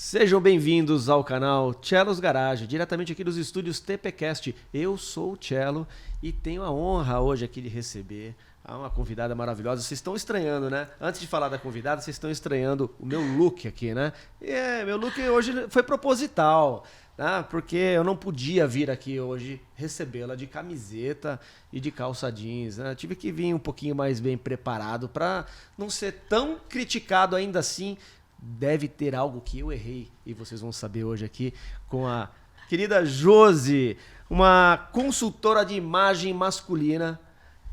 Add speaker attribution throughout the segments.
Speaker 1: Sejam bem-vindos ao canal Cello's Garage, diretamente aqui dos estúdios TPcast. Eu sou o Cello e tenho a honra hoje aqui de receber uma convidada maravilhosa. Vocês estão estranhando, né? Antes de falar da convidada, vocês estão estranhando o meu look aqui, né? Meu look hoje foi proposital, né? Porque eu não podia vir aqui hoje recebê-la de camiseta e de calça jeans, né? Tive que vir um pouquinho mais bem preparado para não ser tão criticado ainda assim. Deve ter algo que eu errei e vocês vão saber hoje aqui com a querida Josi, uma consultora de imagem masculina.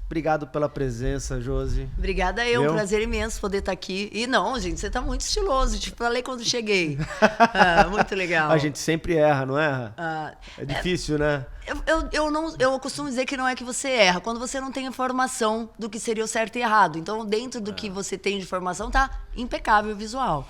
Speaker 1: Obrigado pela presença, Josi.
Speaker 2: Obrigada um prazer imenso poder estar aqui. E não, gente, você está muito estiloso, te falei quando cheguei. Muito legal.
Speaker 1: A gente sempre erra, não erra? É difícil, né?
Speaker 2: Eu costumo dizer que não é que você erra, quando você não tem informação do que seria o certo e errado. Então, dentro do que você tem de informação, tá impecável o visual.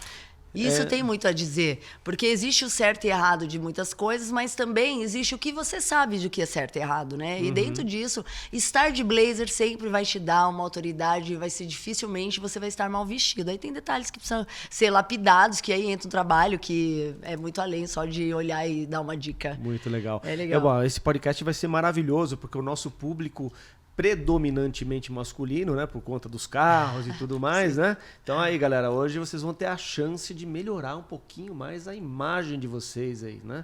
Speaker 2: Isso tem muito a dizer, porque existe o certo e errado de muitas coisas, mas também existe o que você sabe de que é certo e errado, né? E dentro disso, estar de blazer sempre vai te dar uma autoridade, vai ser dificilmente você vai estar mal vestido. Aí tem detalhes que precisam ser lapidados, que aí entra um trabalho que é muito além só de olhar e dar uma dica.
Speaker 1: Muito legal.
Speaker 2: É legal.
Speaker 1: Esse podcast vai ser maravilhoso, porque o nosso público predominantemente masculino, né, por conta dos carros e tudo mais, né? Então aí, galera, hoje vocês vão ter a chance de melhorar um pouquinho mais a imagem de vocês aí, né?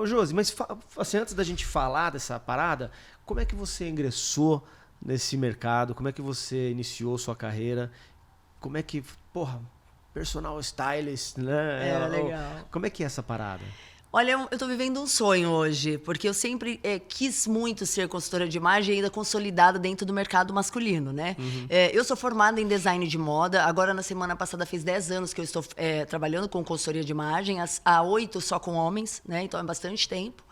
Speaker 1: Josi, mas assim, antes da gente falar dessa parada, como é que você ingressou nesse mercado? Como é que você iniciou sua carreira? Como é que, personal stylist, né?
Speaker 2: Legal.
Speaker 1: Como é que é essa parada?
Speaker 2: Olha, eu tô vivendo um sonho hoje, porque eu sempre quis muito ser consultora de imagem e ainda consolidada dentro do mercado masculino, né? Eu sou formada em design de moda, agora na semana passada fez 10 anos que eu estou trabalhando com consultoria de imagem, há 8 só com homens, né? Então é bastante tempo.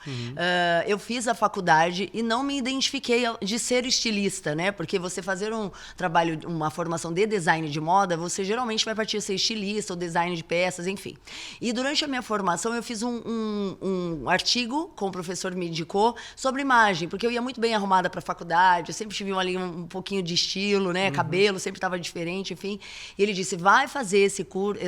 Speaker 2: Eu fiz a faculdade e não me identifiquei de ser estilista, né? Porque você fazer um trabalho, uma formação de design de moda, você geralmente vai partir a ser estilista ou design de peças, enfim. E durante a minha formação eu fiz um artigo, como o professor me indicou, sobre imagem, porque eu ia muito bem arrumada para a faculdade, eu sempre tive ali um pouquinho de estilo, né? Cabelo sempre estava diferente, enfim. E ele disse, vai fazer esse curso,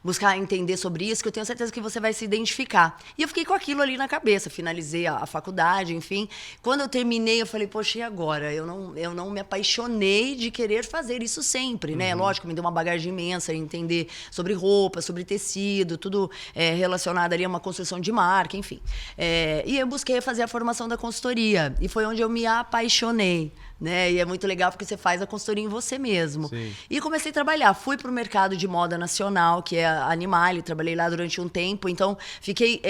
Speaker 2: buscar entender sobre isso, que eu tenho certeza que você vai se identificar. E eu fiquei com aquilo ali na cabeça, finalizei a faculdade, enfim. Quando eu terminei, eu falei, poxa, e agora? Eu não me apaixonei de querer fazer isso sempre, né? Lógico, me deu uma bagagem imensa, entender sobre roupa, sobre tecido, tudo relacionado ali a uma construção de marca, enfim. E eu busquei fazer a formação da consultoria. E foi onde eu me apaixonei, né? E é muito legal porque você faz a consultoria em você mesmo.
Speaker 1: Sim.
Speaker 2: E comecei a trabalhar. Fui para o mercado de moda nacional, que é a Animale. Trabalhei lá durante um tempo. Então, fiquei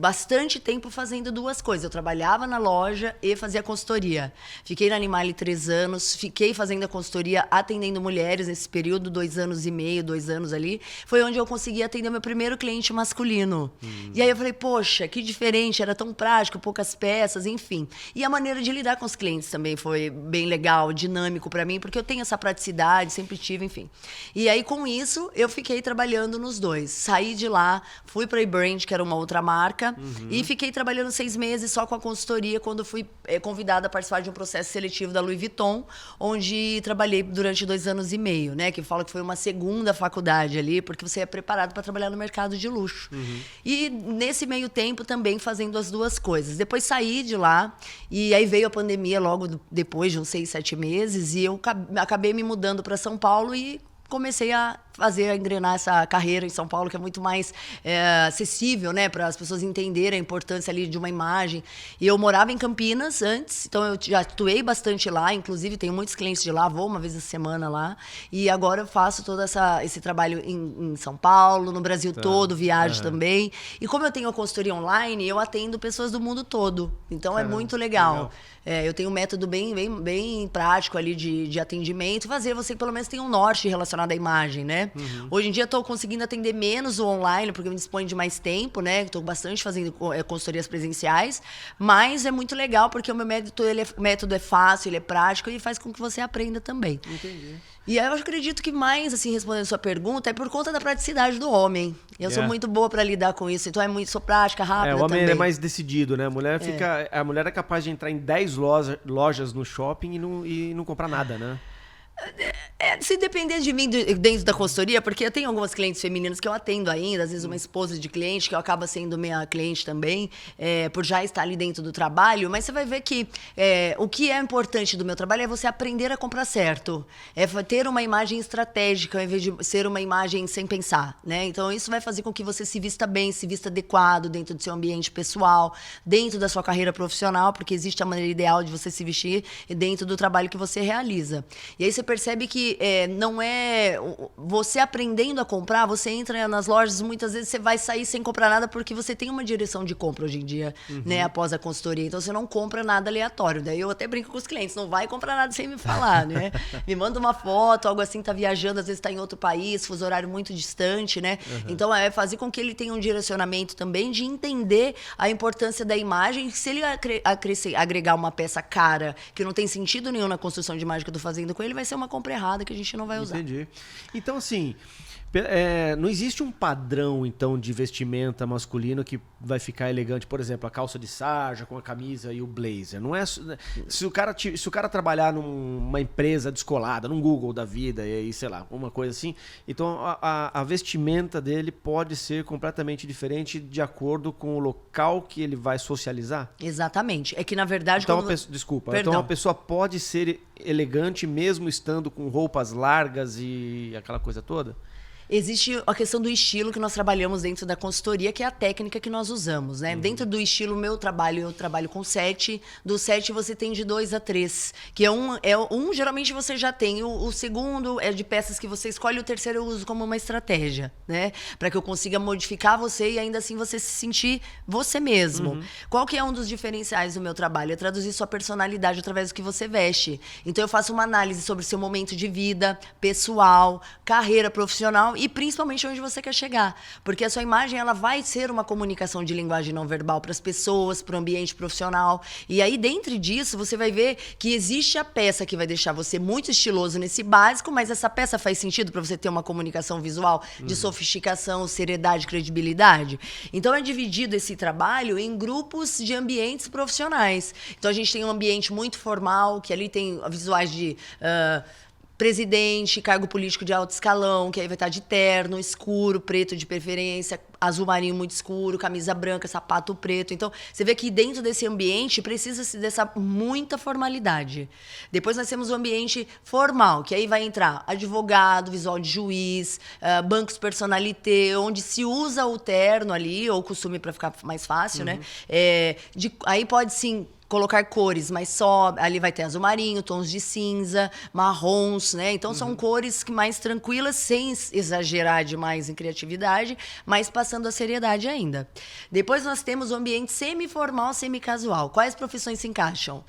Speaker 2: bastante tempo fazendo duas coisas. Eu trabalhava na loja e fazia consultoria. Fiquei na Animale 3 anos. Fiquei fazendo a consultoria, atendendo mulheres nesse período, 2 anos e meio, 2 anos ali. Foi onde eu consegui atender meu primeiro cliente masculino. E aí eu falei, poxa, que diferente. Era tão prático, poucas peças, enfim. E a maneira de lidar com os clientes também foi bem legal, dinâmico para mim, porque eu tenho essa praticidade, sempre tive, enfim. E aí, com isso, eu fiquei trabalhando nos dois. Saí de lá, fui para a eBrand, que era uma outra marca, e fiquei trabalhando 6 meses só com a consultoria, quando fui convidada a participar de um processo seletivo da Louis Vuitton, onde trabalhei durante 2 anos e meio, né? Que fala que foi uma segunda faculdade ali, porque você é preparado para trabalhar no mercado de luxo. E nesse meio tempo também fazendo as duas coisas. Depois saí de lá, e aí veio a pandemia logo depois de uns 6, 7 meses, e eu acabei me mudando para São Paulo e comecei a engrenar essa carreira em São Paulo, que é muito mais acessível, né, para as pessoas entenderem a importância ali de uma imagem. E eu morava em Campinas antes, então eu já atuei bastante lá, inclusive tenho muitos clientes de lá, vou uma vez a semana lá, e agora eu faço todo esse trabalho em São Paulo, no Brasil todo, viajo também. E como eu tenho a consultoria online, eu atendo pessoas do mundo todo, então é muito legal. Eu tenho um método bem prático ali de atendimento, fazer você pelo menos tenha um norte relacionado à imagem, né? Hoje em dia estou conseguindo atender menos o online, porque me dispõe de mais tempo, né? Estou bastante fazendo consultorias presenciais, mas é muito legal porque o meu método é fácil, ele é prático e faz com que você aprenda também.
Speaker 1: Entendi.
Speaker 2: E aí eu acredito que mais, assim, respondendo a sua pergunta, é por conta da praticidade do homem. Eu sou muito boa para lidar com isso, então sou prática, rápida
Speaker 1: o homem
Speaker 2: também.
Speaker 1: é mais decidido, né? A mulher é capaz de entrar em 10 lojas no shopping e não comprar nada, né?
Speaker 2: Se depender de mim dentro da consultoria, porque eu tenho algumas clientes femininas que eu atendo ainda, às vezes uma esposa de cliente, que eu acabo sendo minha cliente também, por já estar ali dentro do trabalho, mas você vai ver que o que é importante do meu trabalho é você aprender a comprar certo, é ter uma imagem estratégica, ao invés de ser uma imagem sem pensar, né? Então isso vai fazer com que você se vista bem, se vista adequado dentro do seu ambiente pessoal, dentro da sua carreira profissional, porque existe a maneira ideal de você se vestir dentro do trabalho que você realiza. E aí você percebe que não é... Você aprendendo a comprar, você entra nas lojas, muitas vezes você vai sair sem comprar nada porque você tem uma direção de compra hoje em dia, né? Após a consultoria. Então você não compra nada aleatório. Daí eu até brinco com os clientes, não vai comprar nada sem me falar, né? Me manda uma foto, algo assim, tá viajando, às vezes tá em outro país, fuso horário muito distante, né? Então é fazer com que ele tenha um direcionamento também de entender a importância da imagem. Se ele agregar uma peça cara que não tem sentido nenhum na construção de imagem que eu tô fazendo com ele, vai ser uma compra errada que a gente não vai usar.
Speaker 1: Entendi. Então, assim, não existe um padrão, então, de vestimenta masculino que vai ficar elegante. Por exemplo, a calça de sarja com a camisa e o blazer. Não é, se o cara trabalhar numa empresa descolada, num Google da vida, e aí, sei lá, uma coisa assim, então a vestimenta dele pode ser completamente diferente de acordo com o local que ele vai socializar?
Speaker 2: Exatamente. É que, na verdade...
Speaker 1: Então, então uma pessoa pode ser elegante mesmo estando com roupas largas e aquela coisa toda?
Speaker 2: Existe a questão do estilo que nós trabalhamos dentro da consultoria, que é a técnica que nós usamos, né? Dentro do estilo, eu trabalho com 7. Do 7 você tem de 2 a 3, que geralmente você já tem. O segundo é de peças que você escolhe, o terceiro eu uso como uma estratégia, né? Para que eu consiga modificar você e ainda assim você se sentir você mesmo. Qual que é um dos diferenciais do meu trabalho? É traduzir sua personalidade através do que você veste. Então eu faço uma análise sobre o seu momento de vida, pessoal, carreira profissional, e principalmente onde você quer chegar. Porque a sua imagem ela vai ser uma comunicação de linguagem não verbal para as pessoas, para o ambiente profissional. E aí, dentro disso, você vai ver que existe a peça que vai deixar você muito estiloso nesse básico, mas essa peça faz sentido para você ter uma comunicação visual de sofisticação, seriedade, credibilidade. Então, é dividido esse trabalho em grupos de ambientes profissionais. Então, a gente tem um ambiente muito formal, que ali tem visuais de... presidente, cargo político de alto escalão, que aí vai estar de terno, escuro, preto de preferência, azul marinho muito escuro, camisa branca, sapato preto. Então, você vê que dentro desse ambiente precisa-se dessa muita formalidade. Depois nós temos o ambiente formal, que aí vai entrar advogado, visual de juiz, bancos personalité, onde se usa o terno ali, ou costume para ficar mais fácil, né? Aí pode sim colocar cores, mas só ali vai ter azul marinho, tons de cinza, marrons, né? Então são cores que mais tranquilas, sem exagerar demais em criatividade, mas passando a seriedade ainda. Depois nós temos o ambiente semi-formal, semi-casual. Quais profissões se encaixam?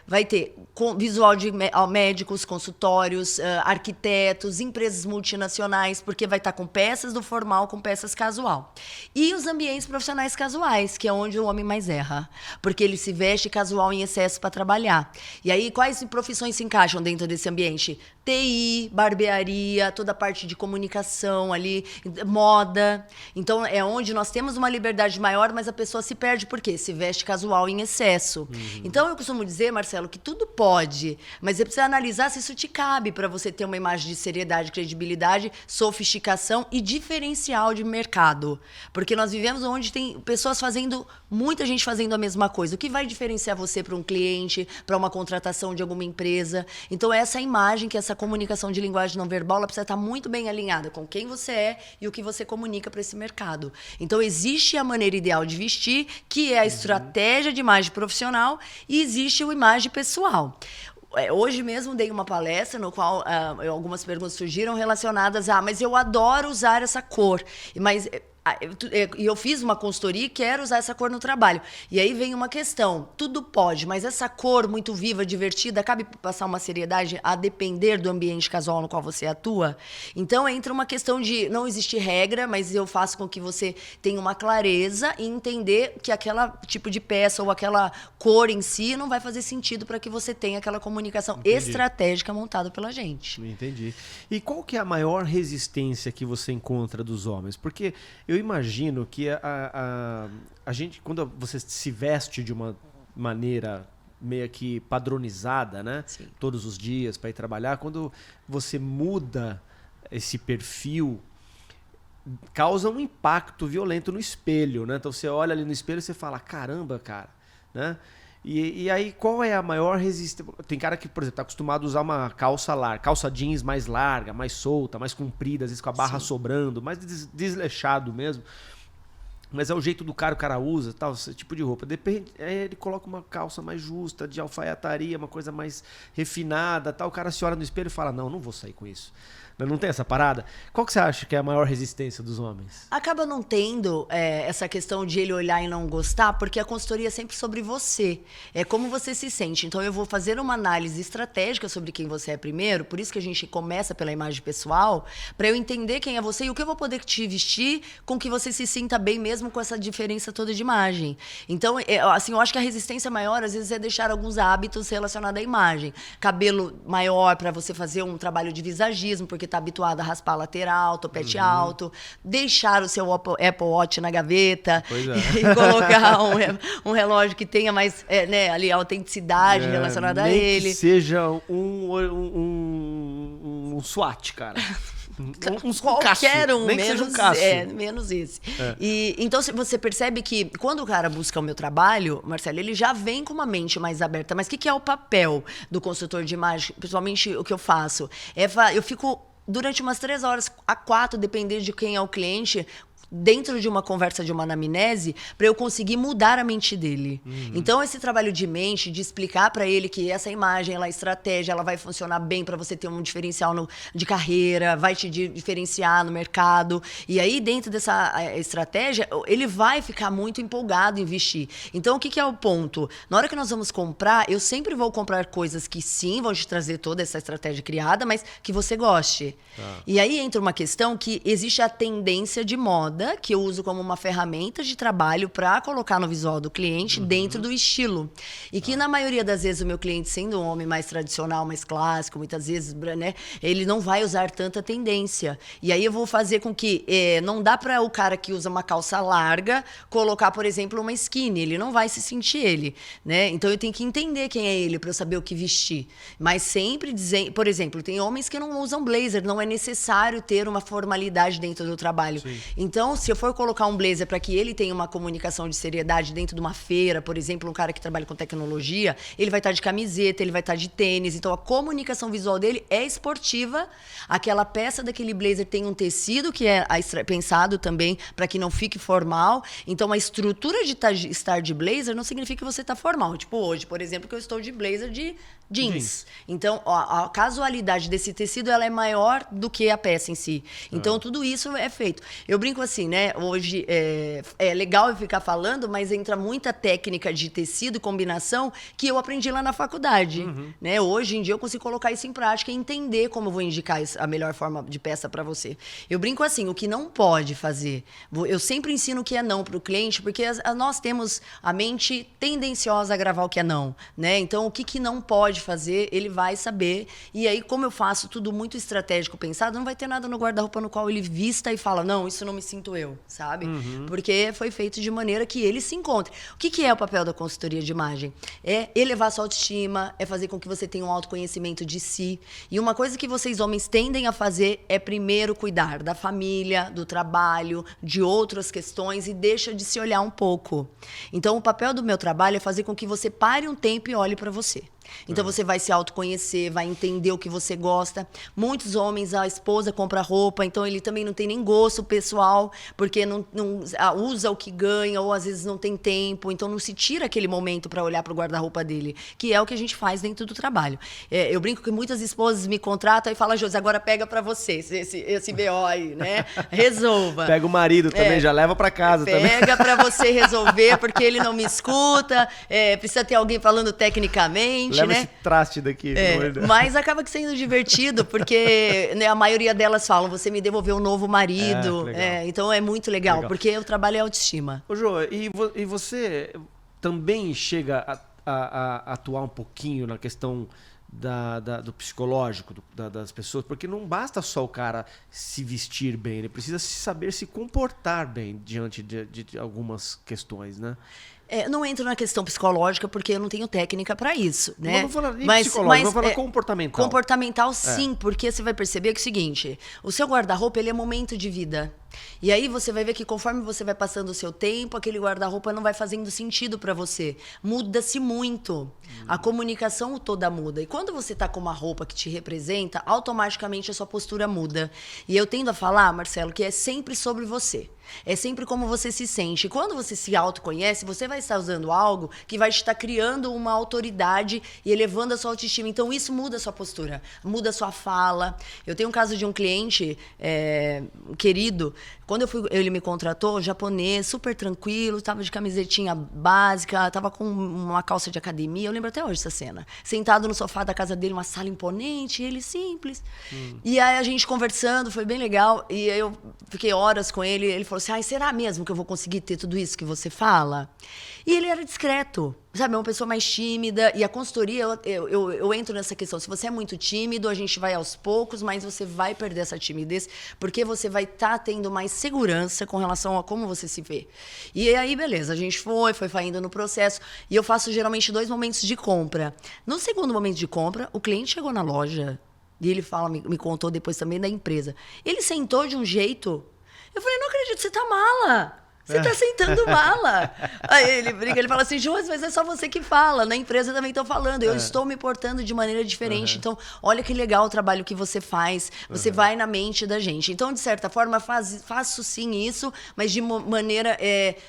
Speaker 2: Vai ter visual de médicos, consultórios, arquitetos, empresas multinacionais, porque vai estar com peças do formal, com peças casual. E os ambientes profissionais casuais, que é onde o homem mais erra, porque ele se veste casual em excesso para trabalhar. E aí, quais profissões se encaixam dentro desse ambiente? TI, barbearia, toda a parte de comunicação ali, moda. Então, é onde nós temos uma liberdade maior, mas a pessoa se perde por quê? Se veste casual em excesso. Então, eu costumo dizer, Marcelo, que tudo pode, mas você precisa analisar se isso te cabe para você ter uma imagem de seriedade, credibilidade, sofisticação e diferencial de mercado. Porque nós vivemos onde tem pessoas fazendo, muita gente fazendo a mesma coisa. O que vai diferenciar você para um cliente, para uma contratação de alguma empresa? Então, essa imagem, que essa comunicação de linguagem não verbal, ela precisa estar muito bem alinhada com quem você é e o que você comunica para esse mercado. Então, existe a maneira ideal de vestir, que é a estratégia de imagem profissional, e existe a imagem pessoal. Hoje mesmo dei uma palestra no qual algumas perguntas surgiram relacionadas a mas eu adoro usar essa cor, mas... E eu fiz uma consultoria e quero usar essa cor no trabalho. E aí vem uma questão, tudo pode, mas essa cor muito viva, divertida, cabe passar uma seriedade a depender do ambiente casual no qual você atua? Então entra uma questão de não existe regra, mas eu faço com que você tenha uma clareza e entender que aquela tipo de peça ou aquela cor em si não vai fazer sentido para que você tenha aquela comunicação estratégica montada pela gente.
Speaker 1: Entendi. E qual que é a maior resistência que você encontra dos homens? Porque eu imagino que a gente, quando você se veste de uma maneira meio que padronizada, né?
Speaker 2: Sim.
Speaker 1: Todos os dias para ir trabalhar. Quando você muda esse perfil, causa um impacto violento no espelho, né? Então você olha ali no espelho e você fala, caramba, cara, né? E aí, qual é a maior resistência? Tem cara que, por exemplo, tá acostumado a usar uma calça larga, calça jeans mais larga, mais solta, mais comprida, às vezes com a barra sobrando, mais desleixado mesmo. Mas é o jeito do cara, o cara usa, tal, esse tipo de roupa. Depende, ele coloca uma calça mais justa, de alfaiataria, uma coisa mais refinada, tal. O cara se olha no espelho e fala, não vou sair com isso. Não tem essa parada? Qual que você acha que é a maior resistência dos homens?
Speaker 2: Acaba não tendo essa questão de ele olhar e não gostar, porque a consultoria é sempre sobre você. É como você se sente. Então, eu vou fazer uma análise estratégica sobre quem você é primeiro, por isso que a gente começa pela imagem pessoal, para eu entender quem é você e o que eu vou poder te vestir com que você se sinta bem mesmo com essa diferença toda de imagem. Então, assim, eu acho que a resistência maior, às vezes, é deixar alguns hábitos relacionados à imagem. Cabelo maior para você fazer um trabalho de visagismo, porque tá habituado a raspar lateral, topete alto, deixar o seu Apple Watch na gaveta e colocar um relógio que tenha mais ali, autenticidade relacionada a ele.
Speaker 1: Que seja um SWAT, cara.
Speaker 2: Qualquer um,
Speaker 1: nem
Speaker 2: menos,
Speaker 1: que seja um Cássio.
Speaker 2: Menos esse. E, então você percebe que quando o cara busca o meu trabalho, Marcelo, ele já vem com uma mente mais aberta. Mas o que é o papel do consultor de imagem? Principalmente o que eu faço? Eu fico durante umas 3 horas a 4, dependendo de quem é o cliente, dentro de uma conversa de uma anamnese, para eu conseguir mudar a mente dele. Então, esse trabalho de mente, de explicar para ele que essa imagem, ela é estratégia, ela vai funcionar bem para você ter um diferencial de carreira, vai te diferenciar no mercado. E aí, dentro dessa estratégia, ele vai ficar muito empolgado em investir. Então, o que é o ponto? Na hora que nós vamos comprar, eu sempre vou comprar coisas que sim, vão te trazer toda essa estratégia criada, mas que você goste. E aí entra uma questão que existe a tendência de moda, que eu uso como uma ferramenta de trabalho para colocar no visual do cliente dentro do estilo. E que na maioria das vezes o meu cliente, sendo um homem mais tradicional, mais clássico, muitas vezes, né, ele não vai usar tanta tendência. E aí eu vou fazer com que não dá para o cara que usa uma calça larga colocar, por exemplo, uma skinny. Ele não vai se sentir ele, né? Então eu tenho que entender quem é ele para eu saber o que vestir. Mas sempre dizer, por exemplo, tem homens que não usam blazer, não é necessário ter uma formalidade dentro do trabalho. Sim. Então, se eu for colocar um blazer para que ele tenha uma comunicação de seriedade dentro de uma feira, por exemplo, um cara que trabalha com tecnologia, ele vai estar de camiseta, ele vai estar de tênis. Então, a comunicação visual dele é esportiva. Aquela peça daquele blazer tem um tecido que é pensado também para que não fique formal. Então, a estrutura de estar de blazer não significa que você está formal. Tipo hoje, por exemplo, que eu estou de blazer de jeans. Então, a casualidade desse tecido ela é maior do que a peça em si. Então, tudo isso é feito. Eu brinco assim, né? Hoje é legal eu ficar falando, mas entra muita técnica de tecido e combinação que eu aprendi lá na faculdade. Né? Hoje em dia eu consigo colocar isso em prática e entender como eu vou indicar a melhor forma de peça para você. Eu brinco assim, o que não pode fazer. Eu sempre ensino o que é não para o cliente, porque nós temos a mente tendenciosa a gravar o que é não. Né? Então, o que não pode fazer, ele vai saber. E aí, como eu faço tudo muito estratégico, pensado, não vai ter nada no guarda-roupa no qual ele vista e fala, não, isso não me sinto eu, sabe? Porque foi feito de maneira que ele se encontre. O que é o papel da consultoria de imagem? É elevar sua autoestima, é fazer com que você tenha um autoconhecimento de si. E uma coisa que vocês homens tendem a fazer é primeiro cuidar da família, do trabalho, de outras questões e deixa de se olhar um pouco. Então, o papel do meu trabalho é fazer com que você pare um tempo e olhe para você. Então você vai se autoconhecer, vai entender o que você gosta. Muitos homens, a esposa compra roupa, então ele também não tem nem gosto pessoal, porque não usa o que ganha, ou às vezes não tem tempo, então não se tira aquele momento para olhar para o guarda-roupa dele, que é o que a gente faz dentro do trabalho. Eu brinco que muitas esposas me contratam e falam, Josi, agora pega para você esse BO aí, né? Resolva.
Speaker 1: Pega o marido também, já leva para casa também.
Speaker 2: Pega para você resolver, porque ele não me escuta, precisa ter alguém falando tecnicamente.
Speaker 1: Leva
Speaker 2: né?
Speaker 1: esse traste daqui.
Speaker 2: Mas acaba que sendo divertido, porque né, a maioria delas falam, você me devolveu um novo marido. Então é muito legal, porque o trabalho é autoestima.
Speaker 1: Ô, Jô, e você também chega a atuar um pouquinho na questão do psicológico das pessoas? Porque não basta só o cara se vestir bem, ele precisa saber se comportar bem diante de algumas questões, né?
Speaker 2: Não entro na questão psicológica, porque eu não tenho técnica para isso, né?
Speaker 1: Não vou falar nem psicológico, vou falar comportamental.
Speaker 2: Comportamental, sim, porque você vai perceber que é o seguinte, o seu guarda-roupa, ele é momento de vida. E aí você vai ver que conforme você vai passando o seu tempo, aquele guarda-roupa não vai fazendo sentido para você. Muda-se muito. A comunicação toda muda. E quando você tá com uma roupa que te representa, automaticamente a sua postura muda. E eu tendo a falar, Marcelo, que é sempre sobre você. É sempre como você se sente. E quando você se autoconhece, você vai estar usando algo que vai estar criando uma autoridade e elevando a sua autoestima. Então, isso muda a sua postura, muda a sua fala. Eu tenho um caso de um cliente querido. Quando ele me contratou, japonês, super tranquilo, estava de camisetinha básica, estava com uma calça de academia. Eu lembro até hoje essa cena. Sentado no sofá da casa dele, uma sala imponente, ele simples. E aí a gente conversando, foi bem legal. E aí eu fiquei horas com ele. Ele falou assim, ai, será mesmo que eu vou conseguir ter tudo isso que você fala? E ele era discreto, sabe? É uma pessoa mais tímida. E a consultoria, eu entro nessa questão. Se você é muito tímido, a gente vai aos poucos, mas você vai perder essa timidez, porque você vai estar tendo mais segurança com relação a como você se vê. E aí, beleza, a gente foi indo no processo. E eu faço geralmente 2 momentos de compra. No segundo momento de compra, o cliente chegou na loja e ele me contou depois também da empresa. Ele sentou de um jeito... Eu falei, não acredito, você tá mala. Você tá sentando mala. Aí ele brinca, ele fala assim, Ju, às vezes é só você que fala. Na empresa também estão falando. Eu estou me portando de maneira diferente. Então, olha que legal o trabalho que você faz. Você vai na mente da gente. Então, de certa forma, faço sim isso, mas de maneira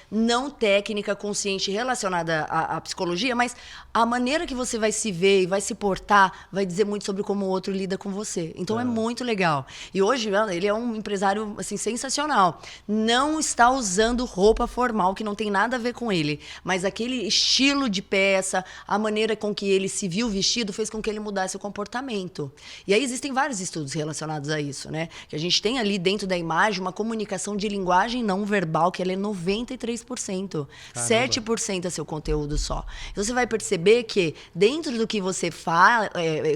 Speaker 2: não técnica, consciente, relacionada à psicologia, mas a maneira que você vai se ver e vai se portar vai dizer muito sobre como o outro lida com você. Então, é muito legal. E hoje, ele é um empresário assim, sensacional. Não está usando roupa formal, que não tem nada a ver com ele, mas aquele estilo de peça, a maneira com que ele se viu vestido fez com que ele mudasse o comportamento. E aí existem vários estudos relacionados a isso, né? Que a gente tem ali dentro da imagem uma comunicação de linguagem não verbal, que ela é 93%. Caramba. 7% é seu conteúdo só. Então você vai perceber que dentro do que você fala,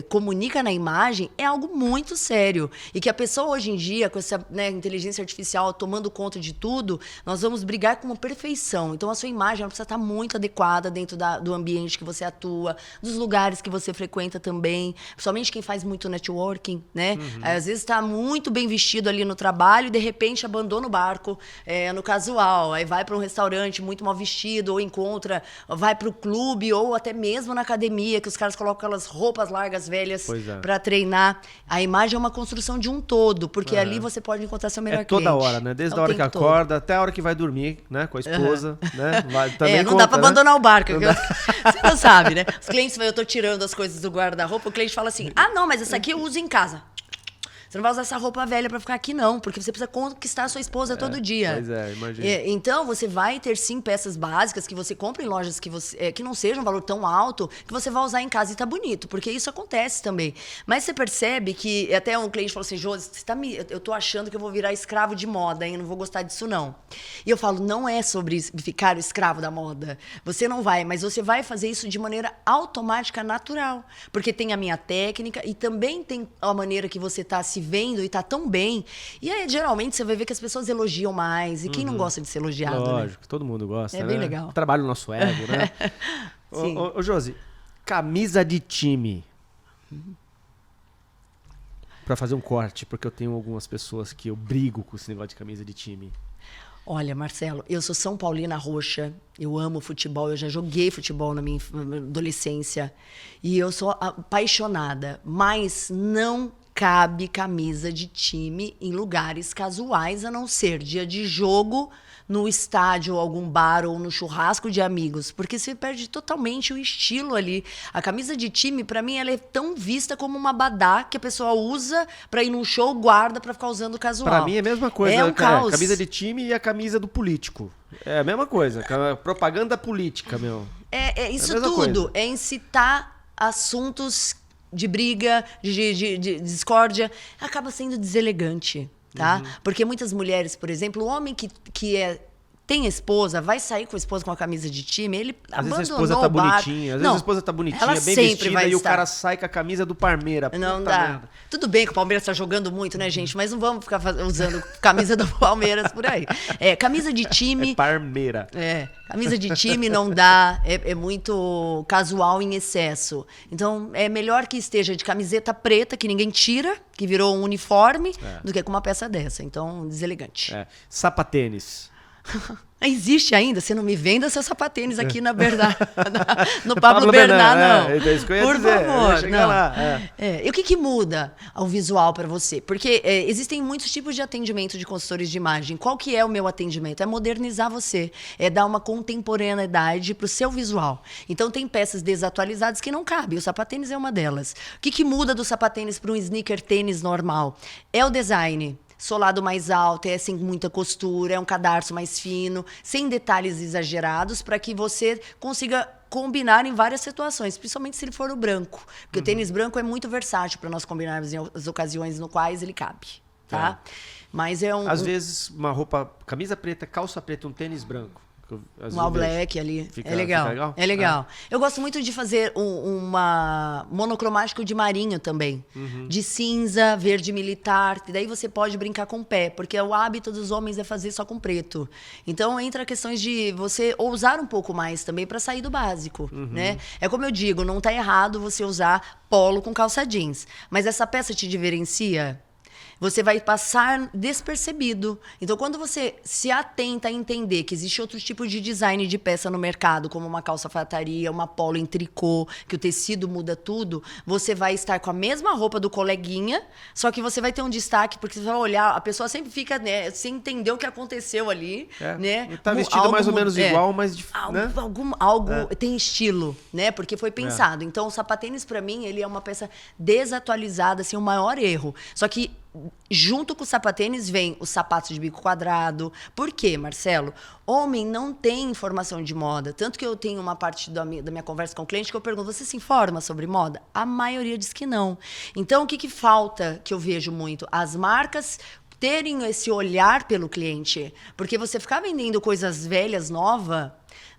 Speaker 2: comunica na imagem, é algo muito sério. E que a pessoa hoje em dia, com essa inteligência artificial tomando conta de tudo, nós vamos brigar com uma perfeição. Então, a sua imagem ela precisa estar muito adequada dentro do ambiente que você atua, dos lugares que você frequenta também. Principalmente quem faz muito networking, né? Às vezes está muito bem vestido ali no trabalho e, de repente, abandona o barco no casual. Aí vai para um restaurante muito mal vestido, ou vai para o clube, ou até mesmo na academia, que os caras colocam aquelas roupas largas, velhas, para treinar. A imagem é uma construção de um todo, porque ali você pode encontrar seu melhor cliente.
Speaker 1: Toda hora, né? Desde a hora que acorda até a hora que vai dormir, né, com a esposa, né? Também
Speaker 2: não dá pra abandonar o barco. Você não sabe, né? Os clientes, eu tô tirando as coisas do guarda-roupa, o cliente fala assim, não, mas essa aqui eu uso em casa. Você não vai usar essa roupa velha pra ficar aqui, não, porque você precisa conquistar a sua esposa todo dia.
Speaker 1: Pois imagina.
Speaker 2: Então, você vai ter, sim, peças básicas que você compra em lojas que não sejam um valor tão alto, que você vai usar em casa e tá bonito, porque isso acontece também. Mas você percebe que, até um cliente falou assim, Josi, eu tô achando que eu vou virar escravo de moda, hein? Não vou gostar disso, não. E eu falo, não é sobre ficar escravo da moda. Você não vai, mas você vai fazer isso de maneira automática, natural. Porque tem a minha técnica e também tem a maneira que você tá se vendo e tá tão bem. E aí, geralmente, você vai ver que as pessoas elogiam mais. E quem não gosta de ser elogiado,
Speaker 1: Lógico,
Speaker 2: né?
Speaker 1: Todo mundo gosta,
Speaker 2: É bem legal.
Speaker 1: Trabalha o nosso ego, né?
Speaker 2: Sim.
Speaker 1: Ô, Josi, camisa de time. Pra fazer um corte, porque eu tenho algumas pessoas que eu brigo com esse negócio de camisa de time.
Speaker 2: Olha, Marcelo, eu sou São Paulina roxa, eu amo futebol, eu já joguei futebol na minha adolescência e eu sou apaixonada, mas não cabe camisa de time em lugares casuais, a não ser dia de jogo, no estádio, algum bar ou no churrasco de amigos, porque você perde totalmente o estilo ali. A camisa de time, pra mim, ela é tão vista como uma abadá que a pessoa usa pra ir num show, guarda pra ficar usando casual.
Speaker 1: Pra mim é a mesma coisa,
Speaker 2: é um caos.
Speaker 1: Camisa de time e a camisa do político. É a mesma coisa, propaganda política, meu.
Speaker 2: Isso tudo, é incitar assuntos de briga, de discórdia, acaba sendo deselegante, tá? Porque muitas mulheres, por exemplo, o homem que tem esposa, vai sair com a esposa com a camisa de time, ele
Speaker 1: Às vezes
Speaker 2: abandonou
Speaker 1: a esposa tá
Speaker 2: o bar.
Speaker 1: bonitinha, às vezes a esposa tá bonitinha,
Speaker 2: ela
Speaker 1: bem
Speaker 2: sempre
Speaker 1: vestida,
Speaker 2: vai
Speaker 1: e o
Speaker 2: estar.
Speaker 1: cara sai com a camisa do Parmeira.
Speaker 2: Não
Speaker 1: Puta
Speaker 2: dá.
Speaker 1: merda.
Speaker 2: Tudo bem que o Palmeiras tá jogando muito, né, gente? Mas não vamos ficar usando camisa do Palmeiras por aí. Camisa de time...
Speaker 1: Parmeira.
Speaker 2: Camisa de time não dá, é muito casual em excesso. Então, é melhor que esteja de camiseta preta, que ninguém tira, que virou um uniforme, do que com uma peça dessa. Então, deselegante.
Speaker 1: Sapatênis.
Speaker 2: Existe ainda? Você não me venda seu sapatênis aqui na Bernard, no Pablo Bernard, não.
Speaker 1: É isso que eu ia
Speaker 2: Por
Speaker 1: dizer,
Speaker 2: favor,
Speaker 1: eu ia chegar
Speaker 2: não.
Speaker 1: lá.
Speaker 2: E o que muda ao visual para você? Porque existem muitos tipos de atendimento de consultores de imagem. Qual que é o meu atendimento? É modernizar você, é dar uma contemporaneidade para o seu visual. Então tem peças desatualizadas que não cabem. O sapatênis é uma delas. O que muda do sapatênis para um sneaker tênis normal? É o design. Solado mais alto, sem muita costura, é um cadarço mais fino, sem detalhes exagerados, para que você consiga combinar em várias situações, principalmente se ele for o branco. Porque o tênis branco é muito versátil para nós combinarmos em as ocasiões no quais ele cabe, tá? Mas é
Speaker 1: Às vezes, uma roupa, camisa preta, calça preta, um tênis branco.
Speaker 2: Um all black ali.
Speaker 1: Fica
Speaker 2: legal. É legal. Eu gosto muito de fazer uma monocromático de marinho também. De cinza, verde militar. E daí você pode brincar com o pé, porque o hábito dos homens é fazer só com preto. Então entra questões de você ousar um pouco mais também para sair do básico, né? É como eu digo, não tá errado você usar polo com calça jeans. Mas essa peça te diferencia? Você vai passar despercebido. Então, quando você se atenta a entender que existe outro tipo de design de peça no mercado, como uma calça alfaiataria, uma polo em tricô, que o tecido muda tudo, você vai estar com a mesma roupa do coleguinha, só que você vai ter um destaque, porque você vai olhar, a pessoa sempre fica, né, sem entender o que aconteceu ali, né?
Speaker 1: Tá vestido mais ou menos igual, mas... né?
Speaker 2: Algo tem estilo, né? Porque foi pensado. Então, o sapatênis, pra mim, ele é uma peça desatualizada, assim, o maior erro. Só que junto com o sapatênis vem os sapatos de bico quadrado. Por quê, Marcelo? Homem não tem informação de moda. Tanto que eu tenho uma parte da minha conversa com o cliente que eu pergunto, você se informa sobre moda? A maioria diz que não. Então, o que falta, que eu vejo muito? As marcas terem esse olhar pelo cliente. Porque você ficar vendendo coisas velhas, novas...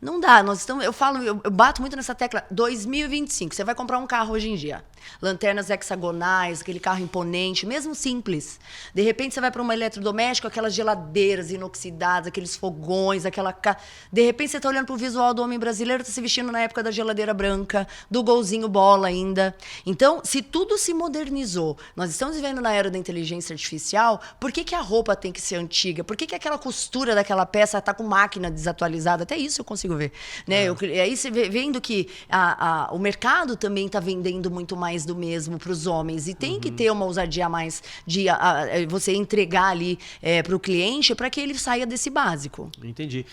Speaker 2: Não dá, eu bato muito nessa tecla. 2025, você vai comprar um carro hoje em dia. Lanternas hexagonais, aquele carro imponente, mesmo simples. De repente você vai para uma eletrodoméstico, aquelas geladeiras inoxidadas, aqueles fogões, De repente você está olhando para o visual do homem brasileiro, está se vestindo na época da geladeira branca, do golzinho bola ainda. Então, se tudo se modernizou, nós estamos vivendo na era da inteligência artificial, por que a roupa tem que ser antiga? Por que aquela costura daquela peça está com máquina desatualizada? Até isso eu consigo ver, né? Aí você vendo que o mercado também está vendendo muito mais do mesmo para os homens e tem que ter uma ousadia a mais de você entregar ali para o cliente para que ele saia desse básico.
Speaker 1: Entendi.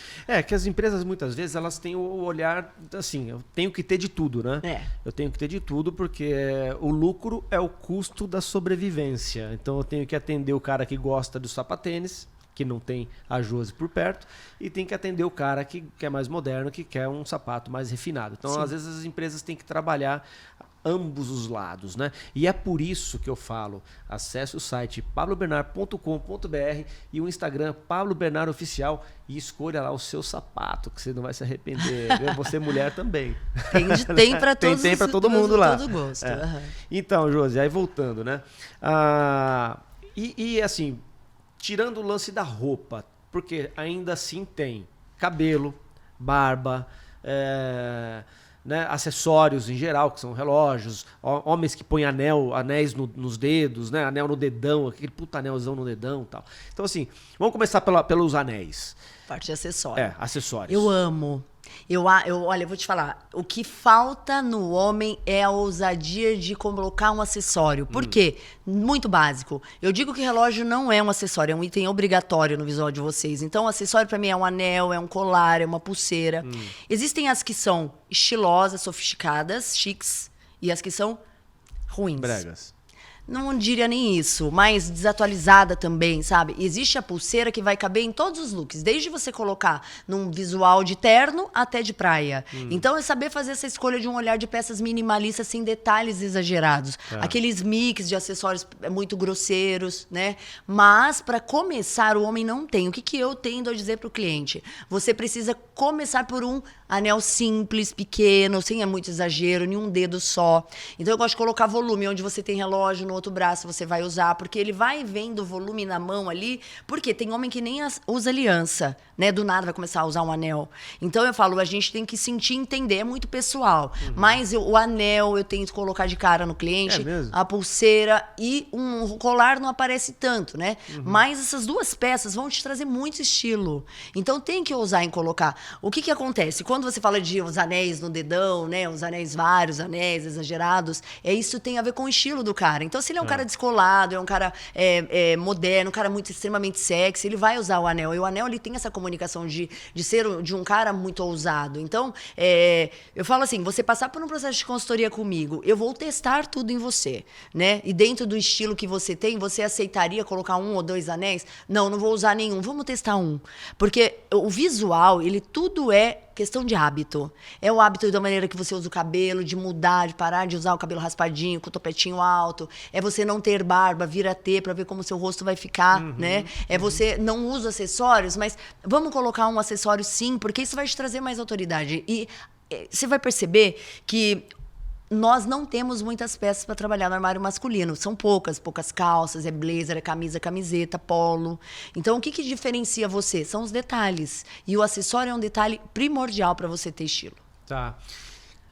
Speaker 1: Que as empresas muitas vezes elas têm o olhar assim, eu tenho que ter de tudo, né? Eu tenho que ter de tudo porque o lucro é o custo da sobrevivência. Então eu tenho que atender o cara que gosta do sapatênis, que não tem a Josi por perto, e tem que atender o cara que é mais moderno, que quer um sapato mais refinado. Então, às vezes, as empresas têm que trabalhar ambos os lados, né? E é por isso que eu falo, acesse o site pablobernard.com.br e o Instagram Pablo Bernard Oficial e escolha lá o seu sapato, que você não vai se arrepender. Você mulher também.
Speaker 2: Tem para todos.
Speaker 1: Tem para todo mundo lá.
Speaker 2: Todo gosto.
Speaker 1: Então, Josi, aí voltando, né? E assim... Tirando o lance da roupa, porque ainda assim tem cabelo, barba, né, acessórios em geral, que são relógios, homens que põem anéis nos dedos, né, anel no dedão, aquele puta anelzão no dedão e tal. Então, assim, vamos começar pelos anéis.
Speaker 2: Parte de acessório.
Speaker 1: Acessórios.
Speaker 2: Eu amo. Olha, eu vou te falar. O que falta no homem é a ousadia de colocar um acessório. Por quê? Muito básico. Eu digo que relógio não é um acessório, é um item obrigatório no visual de vocês. Então, o acessório para mim é um anel, é um colar, é uma pulseira. Existem as que são estilosas, sofisticadas, chiques, e as que são ruins.
Speaker 1: Bregas.
Speaker 2: Não diria nem isso, mas desatualizada também, sabe? Existe a pulseira que vai caber em todos os looks, desde você colocar num visual de terno até de praia. Então é saber fazer essa escolha de um olhar de peças minimalistas sem detalhes exagerados. Aqueles mix de acessórios muito grosseiros, né? Mas para começar, o homem não tem. O que eu tendo a dizer para o cliente? Você precisa começar por um anel simples, pequeno, sem muito exagero, nenhum dedo só. Então eu gosto de colocar volume, onde você tem relógio, no outro braço você vai usar, porque ele vai vendo o volume na mão ali, porque tem homem que nem usa aliança, né? Do nada vai começar a usar um anel. Então eu falo, a gente tem que sentir e entender, é muito pessoal. Mas o anel eu tento colocar de cara no cliente, a pulseira e um colar não aparece tanto, né? Mas essas duas peças vão te trazer muito estilo. Então tem que ousar em colocar. O que acontece? Quando você fala de os anéis no dedão, né? Os anéis, vários anéis exagerados, isso tem a ver com o estilo do cara. Então, se ele é um cara descolado, é um cara moderno, um cara muito extremamente sexy, ele vai usar o anel. E o anel, ele tem essa comunicação de ser de um cara muito ousado. Então, eu falo assim, você passar por um processo de consultoria comigo, eu vou testar tudo em você, né? E dentro do estilo que você tem, você aceitaria colocar 1 ou 2 anéis? Não, não vou usar nenhum. Vamos testar um. Porque o visual, ele tudo é questão de hábito. É o hábito da maneira que você usa o cabelo, de mudar, de parar de usar o cabelo raspadinho, com o topetinho alto. É você não ter barba, vir a ter, para ver como seu rosto vai ficar, né? É você não usa acessórios, mas vamos colocar um acessório sim, porque isso vai te trazer mais autoridade. E você vai perceber que nós não temos muitas peças para trabalhar no armário masculino. São poucas calças, é blazer, é camisa, camiseta, polo. Então, o que diferencia você? São os detalhes. E o acessório é um detalhe primordial para você ter estilo.
Speaker 1: Tá.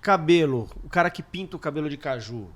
Speaker 1: Cabelo. O cara que pinta o cabelo de caju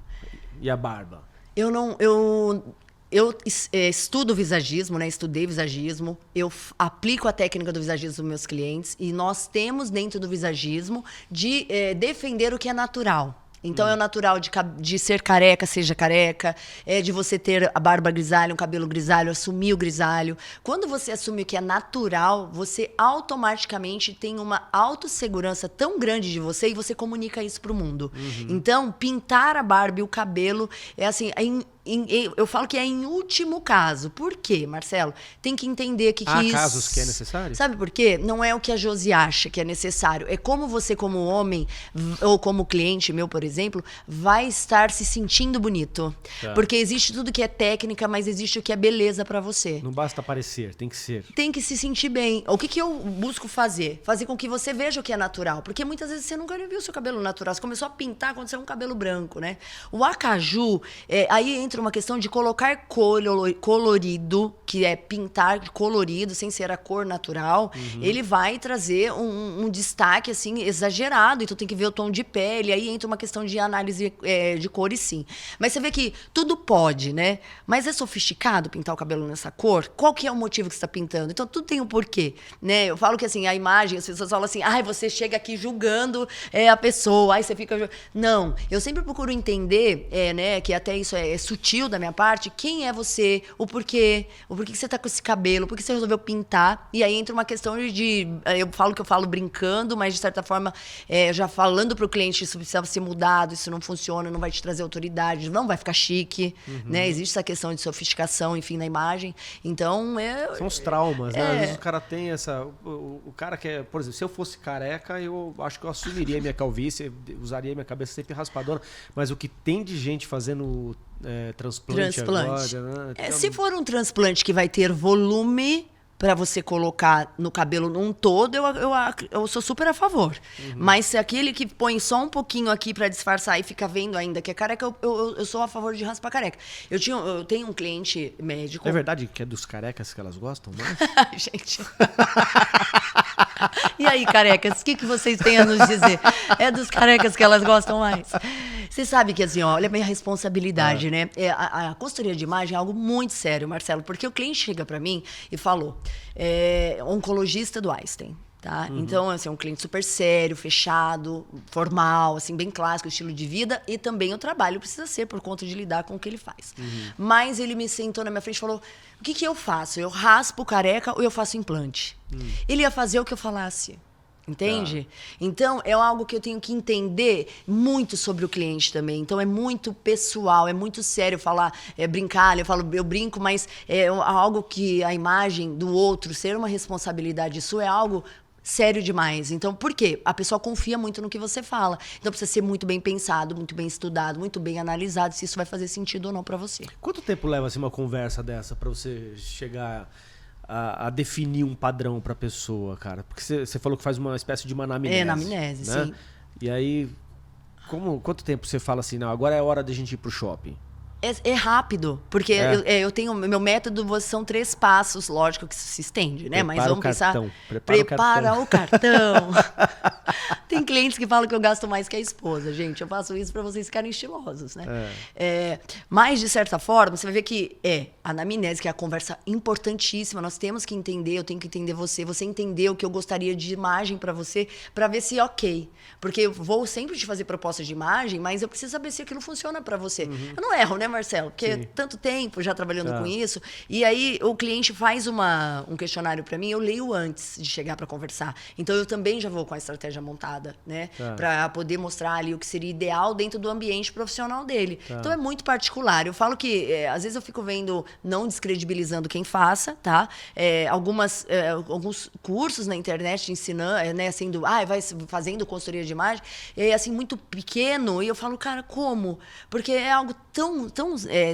Speaker 1: e a barba. Eu estudo visagismo, né? Estudei visagismo. Eu aplico a técnica do visagismo nos meus clientes. E nós temos dentro do visagismo de defender o que é natural. Então, é o natural de ser careca, seja careca, de você ter a barba grisalha, um cabelo grisalho, assumir o grisalho. Quando você assume o que é natural, você automaticamente tem uma autossegurança tão grande de você e você comunica isso pro mundo. Então, pintar a barba e o cabelo é assim... eu falo que é em último caso. Por quê, Marcelo? Tem que entender que Há
Speaker 2: isso...
Speaker 1: casos que é necessário?
Speaker 2: Sabe por quê? Não é o que a Josi acha que é necessário. É como você, como homem, ou como cliente meu, por exemplo, vai estar se sentindo bonito. Tá. Porque existe tudo que é técnica, mas existe o que é beleza pra você.
Speaker 1: Não basta parecer, tem que ser.
Speaker 2: Tem que se sentir bem. O que eu busco fazer? Fazer com que você veja o que é natural. Porque muitas vezes você nunca viu o seu cabelo natural. Você começou a pintar quando você é um cabelo branco, né? O acaju, aí entra uma questão de colocar colorido, que é pintar de colorido, sem ser a cor natural, ele vai trazer um destaque, assim, exagerado. Então tem que ver o tom de pele, aí entra uma questão de análise de cores, sim. Mas você vê que tudo pode, né? Mas é sofisticado pintar o cabelo nessa cor? Qual que é o motivo que você está pintando? Então tudo tem um porquê, né? Eu falo que, assim, a imagem, as pessoas falam assim, você chega aqui julgando a pessoa, aí você fica... Não, eu sempre procuro entender, né, que até isso é sutil da minha parte, quem é você, o porquê que você tá com esse cabelo, por que você resolveu pintar, e aí entra uma questão eu falo que eu falo brincando, mas de certa forma, já falando pro cliente, isso precisa ser mudado, isso não funciona, não vai te trazer autoridade, não vai ficar chique, né, existe essa questão de sofisticação, enfim, na imagem, então...
Speaker 1: São os traumas, né, às vezes o cara tem essa... O cara que por exemplo, se eu fosse careca, eu acho que eu assumiria minha calvície, usaria minha cabeça sempre raspadona, mas o que tem de gente fazendo... transplante. Agora, né?
Speaker 2: Se for um transplante que vai ter volume para você colocar no cabelo num todo, eu sou super a favor. Mas se aquele que põe só um pouquinho aqui para disfarçar e fica vendo ainda que é careca, eu sou a favor de raspar careca. Eu tenho um cliente médico...
Speaker 1: É verdade que é dos carecas que elas gostam mais?
Speaker 2: Gente... E aí, carecas, o que vocês têm a nos dizer? É dos carecas que elas gostam mais? Você sabe que, assim, olha a minha responsabilidade, né? A consultoria de imagem é algo muito sério, Marcelo, porque o cliente chega pra mim e falou, oncologista do Einstein. Tá? Então, assim, é um cliente super sério, fechado, formal, assim, bem clássico, estilo de vida, e também o trabalho precisa ser por conta de lidar com o que ele faz. Mas ele me sentou na minha frente e falou, o que eu faço? Eu raspo careca ou eu faço implante? Ele ia fazer o que eu falasse. Entende? Então, é algo que eu tenho que entender muito sobre o cliente também. Então, é muito pessoal, é muito sério falar, brincar. Eu brinco, mas é algo que a imagem do outro ser uma responsabilidade sua é algo sério demais. Então, por quê? A pessoa confia muito no que você fala. Então, precisa ser muito bem pensado, muito bem estudado, muito bem analisado, se isso vai fazer sentido ou não para você.
Speaker 1: Quanto tempo leva assim, uma conversa dessa para você chegar a definir um padrão para a pessoa, cara? Porque você falou que faz uma espécie de uma anamnese.
Speaker 2: Anamnese,
Speaker 1: né?
Speaker 2: sim.
Speaker 1: E aí, quanto tempo você fala assim, não, agora é hora de a gente ir pro shopping?
Speaker 2: É rápido, porque eu tenho... Meu método são 3 passos, lógico que isso se estende, né? Mas vamos pensar... Prepara o cartão. Tem clientes que falam que eu gasto mais que a esposa, gente. Eu faço isso para vocês ficarem estilosos, né? Mas, de certa forma, você vai ver que a anamnese, que é a conversa importantíssima, nós temos que entender, eu tenho que entender você entender o que eu gostaria de imagem para você, para ver se é ok. Porque eu vou sempre te fazer propostas de imagem, mas eu preciso saber se aquilo funciona para você. Eu não erro, né, Marcelo? Porque tanto tempo já trabalhando com isso. E aí o cliente faz um questionário para mim, eu leio antes de chegar para conversar. Então eu também já vou com a estratégia montada, né? Para poder mostrar ali o que seria ideal dentro do ambiente profissional dele. Então é muito particular. Eu falo que às vezes eu fico vendo, não descredibilizando quem faça, tá? Alguns cursos na internet ensinando, né? Vai fazendo consultoria de imagem, é assim, muito pequeno. E eu falo, cara, como? Porque é algo tão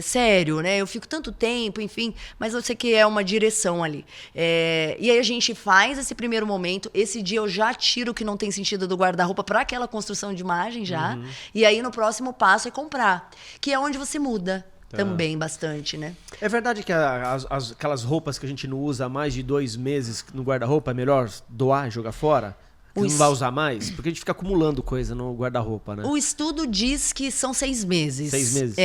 Speaker 2: sério, né? Eu fico tanto tempo, enfim, mas eu sei que é uma direção ali. E aí a gente faz esse primeiro momento, esse dia eu já tiro o que não tem sentido do guarda-roupa para aquela construção de imagem já, e aí no próximo passo é comprar, que é onde você muda também bastante, né?
Speaker 1: É verdade que aquelas roupas que a gente não usa há mais de 2 meses no guarda-roupa é melhor doar e jogar fora? Que não vai usar mais? Porque a gente fica acumulando coisa no guarda-roupa, né?
Speaker 2: O estudo diz que são 6 meses.
Speaker 1: 6 meses?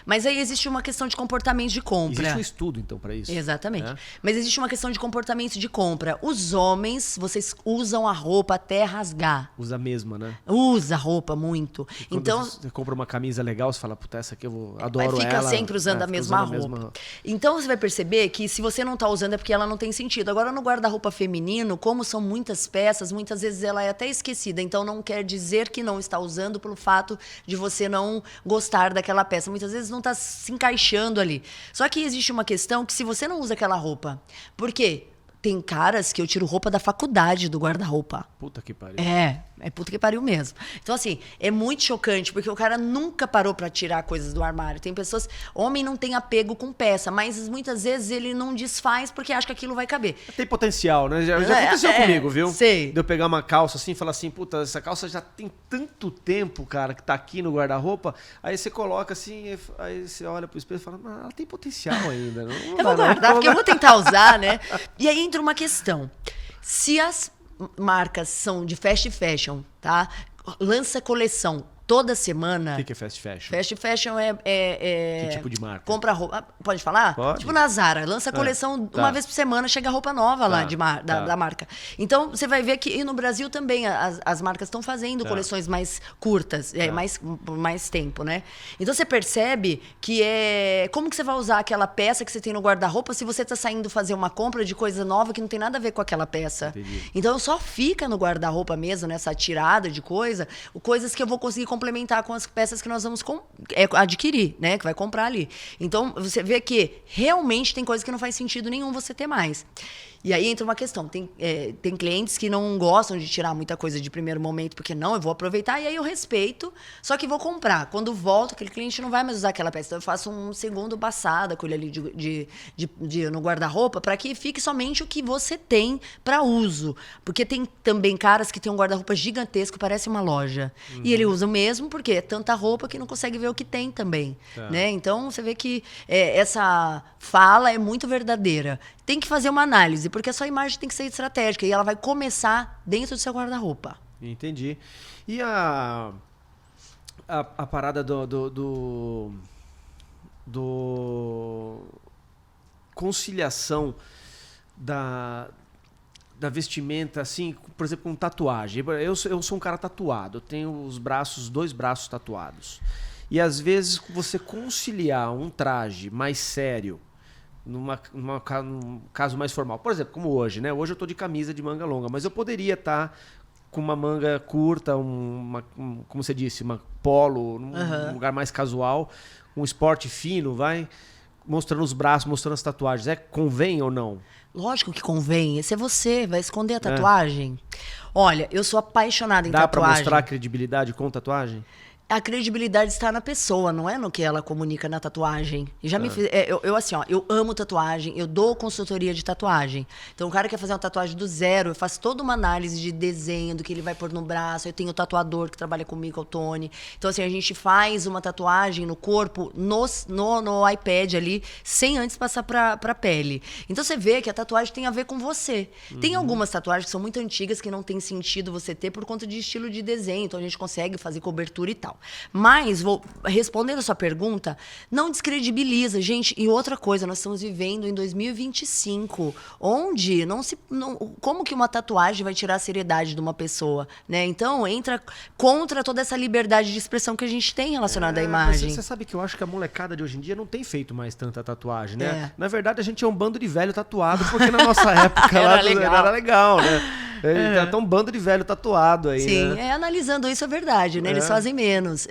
Speaker 2: Mas aí existe uma questão de comportamento de compra.
Speaker 1: Existe um estudo, então, para isso?
Speaker 2: Exatamente. Mas existe uma questão de comportamento de compra. Os homens, vocês usam a roupa até rasgar.
Speaker 1: Usa a mesma, né?
Speaker 2: Usa a roupa muito. Então
Speaker 1: você compra uma camisa legal, você fala, puta, essa aqui eu adoro ela.
Speaker 2: Fica sempre usando a mesma roupa. Então você vai perceber que se você não tá usando é porque ela não tem sentido. Agora no guarda-roupa feminino, como são muitas peças, muitas vezes ela é até esquecida, então não quer dizer que não está usando pelo fato de você não gostar daquela peça. Muitas vezes não está se encaixando ali. Só que existe uma questão que se você não usa aquela roupa, por quê? Tem caras que eu tiro roupa da faculdade do guarda-roupa.
Speaker 1: Puta que pariu.
Speaker 2: É puta que pariu mesmo. Então, assim, é muito chocante, porque o cara nunca parou pra tirar coisas do armário. Tem pessoas... Homem não tem apego com peça, mas muitas vezes ele não desfaz porque acha que aquilo vai caber.
Speaker 1: Tem potencial, né? Já aconteceu comigo, viu?
Speaker 2: Sei.
Speaker 1: De eu pegar uma calça assim e falar assim, puta, essa calça já tem tanto tempo, cara, que tá aqui no guarda-roupa. Aí você coloca assim, aí você olha pro espelho e fala, mas ela tem potencial ainda. Não
Speaker 2: eu vou guardar, porque eu vou tentar usar, né? E aí entra uma questão. Se as marcas são de fast fashion, tá? Lança coleção toda semana.
Speaker 1: O que é fast fashion?
Speaker 2: Fast fashion
Speaker 1: Que tipo de marca?
Speaker 2: Compra roupa. Pode falar?
Speaker 1: Pode.
Speaker 2: Tipo na Zara. Lança coleção uma vez por semana, chega roupa nova lá da marca. Então, você vai ver que e no Brasil também as marcas estão fazendo coleções mais curtas, mais tempo, né? Então, você percebe que como que você vai usar aquela peça que você tem no guarda-roupa se você está saindo fazer uma compra de coisa nova que não tem nada a ver com aquela peça.
Speaker 1: Entendi.
Speaker 2: Então, só fica no guarda-roupa mesmo, nessa tirada de coisas que eu vou conseguir complementar com as peças que nós vamos adquirir, né? Que vai comprar ali. Então, você vê que realmente tem coisa que não faz sentido nenhum você ter mais. E aí entra uma questão. Tem clientes que não gostam de tirar muita coisa de primeiro momento, porque não, eu vou aproveitar, e aí eu respeito, só que vou comprar. Quando volto, aquele cliente não vai mais usar aquela peça. Então, eu faço um segundo passada com ele ali no guarda-roupa, para que fique somente o que você tem para uso. Porque tem também caras que tem um guarda-roupa gigantesco, parece uma loja. E ele usa o mesmo, porque é tanta roupa que não consegue ver o que tem também. Né? Então, você vê que essa fala é muito verdadeira. Tem que fazer uma análise, porque a sua imagem tem que ser estratégica e ela vai começar dentro do seu guarda-roupa.
Speaker 1: Entendi. E a parada do conciliação da vestimenta, assim, por exemplo, com tatuagem. Eu sou um cara tatuado, eu tenho os 2 braços tatuados. E às vezes você conciliar um traje mais sério num caso mais formal. Por exemplo, como hoje, né? Hoje eu tô de camisa de manga longa, mas eu poderia estar com uma manga curta, como você disse, uma polo, num lugar mais casual, um esporte fino, vai mostrando os braços, mostrando as tatuagens. Convém ou não?
Speaker 2: Lógico que convém. Esse é você, vai esconder a tatuagem. Olha, eu sou apaixonada em tatuagem.
Speaker 1: Dá pra mostrar credibilidade com tatuagem?
Speaker 2: A credibilidade está na pessoa, não é no que ela comunica na tatuagem. E já me fiz, assim, ó, eu amo tatuagem, eu dou consultoria de tatuagem. Então, o cara quer fazer uma tatuagem do zero, eu faço toda uma análise de desenho, do que ele vai pôr no braço. Eu tenho o tatuador que trabalha comigo, é o Tony. Então, assim, a gente faz uma tatuagem no corpo, no iPad ali, sem antes passar pra pele. Então, você vê que a tatuagem tem a ver com você. Tem algumas tatuagens que são muito antigas, que não tem sentido você ter por conta de estilo de desenho. Então, a gente consegue fazer cobertura e tal. Mas, respondendo a sua pergunta, não descredibiliza, gente. E outra coisa, nós estamos vivendo em 2025, onde como que uma tatuagem vai tirar a seriedade de uma pessoa, né? Então, entra contra toda essa liberdade de expressão que a gente tem relacionada à imagem.
Speaker 1: Você sabe que eu acho que a molecada de hoje em dia não tem feito mais tanta tatuagem, né? Na verdade, a gente é um bando de velho tatuado, porque na nossa época era legal, né? Tá um bando de velho tatuado aí,
Speaker 2: sim,
Speaker 1: né?
Speaker 2: Analisando isso é verdade, né? Eles fazem menos.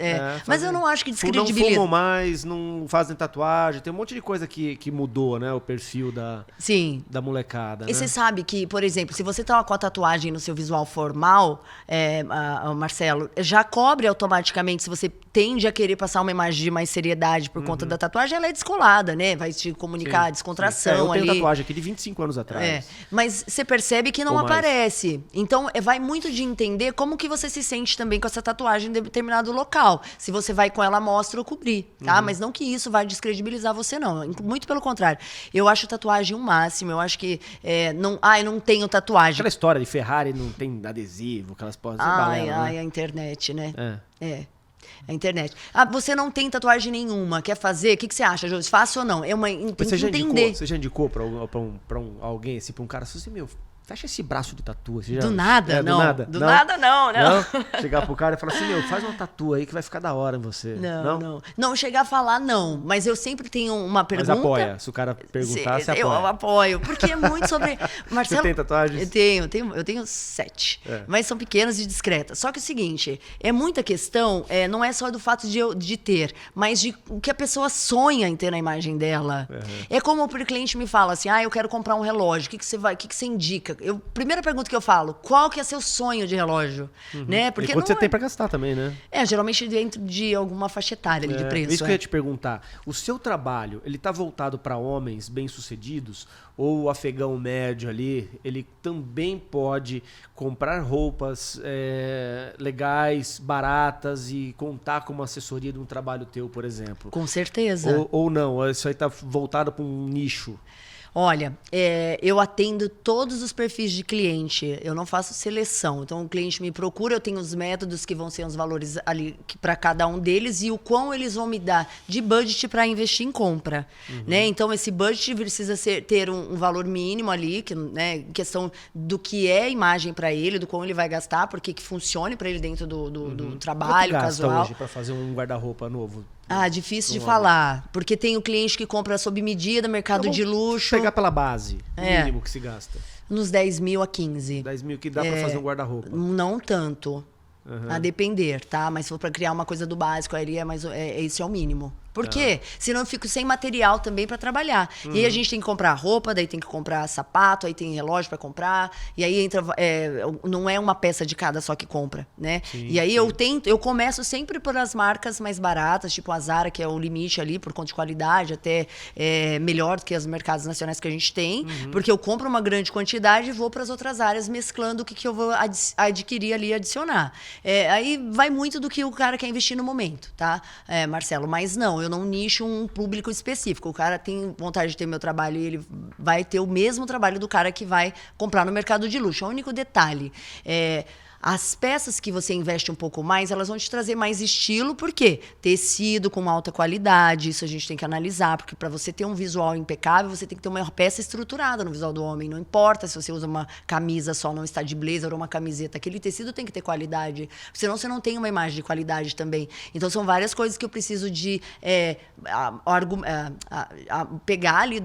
Speaker 2: Mas eu não acho que descredibiliza.
Speaker 1: Não fumam mais, não fazem tatuagem. Tem um monte de coisa que mudou, né? O perfil da molecada.
Speaker 2: E você sabe que, por exemplo, se você tá com a tatuagem no seu visual formal, Marcelo, já cobre automaticamente. Se você tende a querer passar uma imagem de mais seriedade por conta da tatuagem, ela é descolada, né? Vai te comunicar a descontração ali.
Speaker 1: Eu tenho tatuagem aqui de 25 anos atrás.
Speaker 2: Mas você percebe que não aparece. Então, vai muito de entender como que você se sente também com essa tatuagem em determinado local. Se você vai com ela, mostra ou cobrir, tá? Mas não que isso vai descredibilizar você, não. Muito pelo contrário. Eu acho tatuagem um máximo. Eu acho que eu não tenho tatuagem.
Speaker 1: Aquela história de Ferrari não tem adesivo, aquelas porras.
Speaker 2: A internet, né? A internet. Você não tem tatuagem nenhuma, quer fazer? O que você acha, Josi? Faço ou não? Tem que entender.
Speaker 1: Você já indicou pra alguém, assim, pra um cara assim, meu, fecha esse braço de tatu.
Speaker 2: Do nada, não. Do nada, não.
Speaker 1: Chegar pro cara e falar assim, meu, faz uma tatu aí que vai ficar da hora em você.
Speaker 2: Não. Não chegar a falar, não. Mas eu sempre tenho uma pergunta.
Speaker 1: Mas apoia. Se o cara perguntar, você apoia.
Speaker 2: Eu apoio. Porque é muito sobre... Marcelo,
Speaker 1: você tem tatuagens?
Speaker 2: Eu tenho 7. Mas são pequenas e discretas. Só que é o seguinte, muita questão, não é só do fato de ter, mas de o que a pessoa sonha em ter na imagem dela. É como o cliente me fala assim, eu quero comprar um relógio, o que você indica? Primeira pergunta que eu falo, qual que é seu sonho de relógio? Né? Porque
Speaker 1: e quanto você tem pra gastar também, né?
Speaker 2: Geralmente dentro de alguma faixa etária ali de preço.
Speaker 1: Isso que eu ia te perguntar. O seu trabalho, ele tá voltado para homens bem-sucedidos? Ou o afegão médio ali, ele também pode comprar roupas legais, baratas e contar com uma assessoria de um trabalho teu, por exemplo?
Speaker 2: Com certeza.
Speaker 1: Ou não, isso aí tá voltado para um nicho?
Speaker 2: Olha, eu atendo todos os perfis de cliente, eu não faço seleção. Então, o cliente me procura, eu tenho os métodos que vão ser os valores ali para cada um deles e o quão eles vão me dar de budget para investir em compra. Né? Então, esse budget precisa ter um valor mínimo ali, né, em questão do que é imagem para ele, do quão ele vai gastar, porque que funcione para ele dentro do trabalho
Speaker 1: Quanto
Speaker 2: casual.
Speaker 1: gasta hoje para fazer um guarda-roupa novo?
Speaker 2: Difícil de falar, porque tem o cliente que compra sob medida, mercado de luxo.
Speaker 1: Pegar pela base, o mínimo que se gasta.
Speaker 2: Nos 10 mil a 15.
Speaker 1: 10 mil que dá pra fazer um guarda-roupa.
Speaker 2: Não tanto, a depender, tá? Mas se for pra criar uma coisa do básico, aí esse é o mínimo. Por quê? Senão eu fico sem material também para trabalhar. E aí a gente tem que comprar roupa, daí tem que comprar sapato, aí tem relógio para comprar. E aí entra, não é uma peça de cada só que compra, né?
Speaker 1: Sim,
Speaker 2: e aí eu começo sempre por as marcas mais baratas, tipo a Zara, que é o limite ali, por conta de qualidade, até melhor do que os mercados nacionais que a gente tem. Porque eu compro uma grande quantidade e vou para as outras áreas mesclando o que eu vou adquirir ali e adicionar. Aí vai muito do que o cara quer investir no momento, tá, Marcelo? Mas não, eu não nicho um público específico. O cara tem vontade de ter meu trabalho e ele vai ter o mesmo trabalho do cara que vai comprar no mercado de luxo. O único detalhe as peças que você investe um pouco mais, elas vão te trazer mais estilo, por quê? Tecido com alta qualidade, isso a gente tem que analisar, porque para você ter um visual impecável, você tem que ter uma peça estruturada no visual do homem. Não importa se você usa uma camisa só, não está de blazer ou uma camiseta, aquele tecido tem que ter qualidade, senão você não tem uma imagem de qualidade também. Então são várias coisas que eu preciso de pegar ali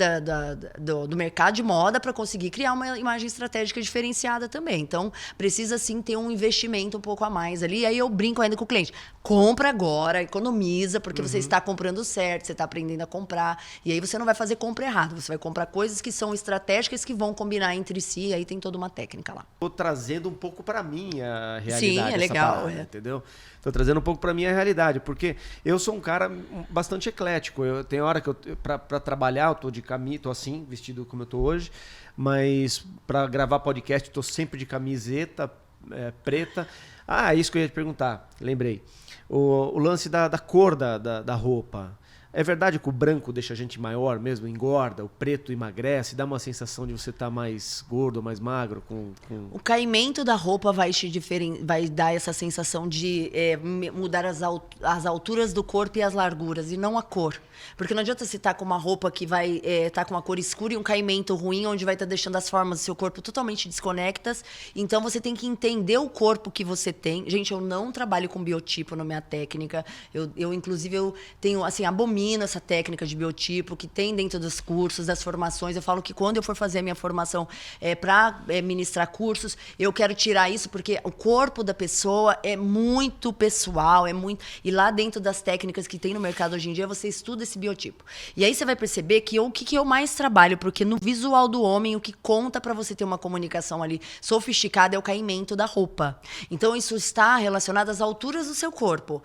Speaker 2: do mercado de moda para conseguir criar uma imagem estratégica diferenciada também. Então precisa sim ter um investimento um pouco a mais ali. Aí eu brinco ainda com o cliente. Compra agora, economiza, porque você está comprando certo, você está aprendendo a comprar. E aí você não vai fazer compra errada. Você vai comprar coisas que são estratégicas, que vão combinar entre si. E aí tem toda uma técnica lá.
Speaker 1: Tô trazendo um pouco para mim a realidade.
Speaker 2: Sim, é legal.
Speaker 1: Parada, entendeu? Tô trazendo um pouco para mim a realidade, porque eu sou um cara bastante eclético. Eu tenho hora que para trabalhar, eu tô de camisa, tô assim, vestido como eu tô hoje, mas para gravar podcast eu tô sempre de camiseta preta. Ah, isso que eu ia te perguntar, lembrei. O lance da cor da roupa. É verdade que o branco deixa a gente maior mesmo, engorda, o preto emagrece, dá uma sensação de você estar mais gordo ou mais magro?
Speaker 2: O caimento da roupa vai dar essa sensação de mudar as alturas do corpo e as larguras, e não a cor. Porque não adianta você estar com uma roupa que vai estar com uma cor escura e um caimento ruim, onde vai estar deixando as formas do seu corpo totalmente desconectas. Então você tem que entender o corpo que você tem. Gente, eu não trabalho com biotipo na minha técnica. Inclusive, eu tenho, assim, abomino essa técnica de biotipo que tem dentro dos cursos, das formações. Eu falo que quando eu for fazer a minha formação para ministrar cursos, eu quero tirar isso, porque o corpo da pessoa é muito pessoal, e lá dentro das técnicas que tem no mercado hoje em dia, você estuda esse biotipo. E aí você vai perceber que o que eu mais trabalho, porque no visual do homem, o que conta para você ter uma comunicação ali sofisticada é o caimento da roupa. Então isso está relacionado às alturas do seu corpo.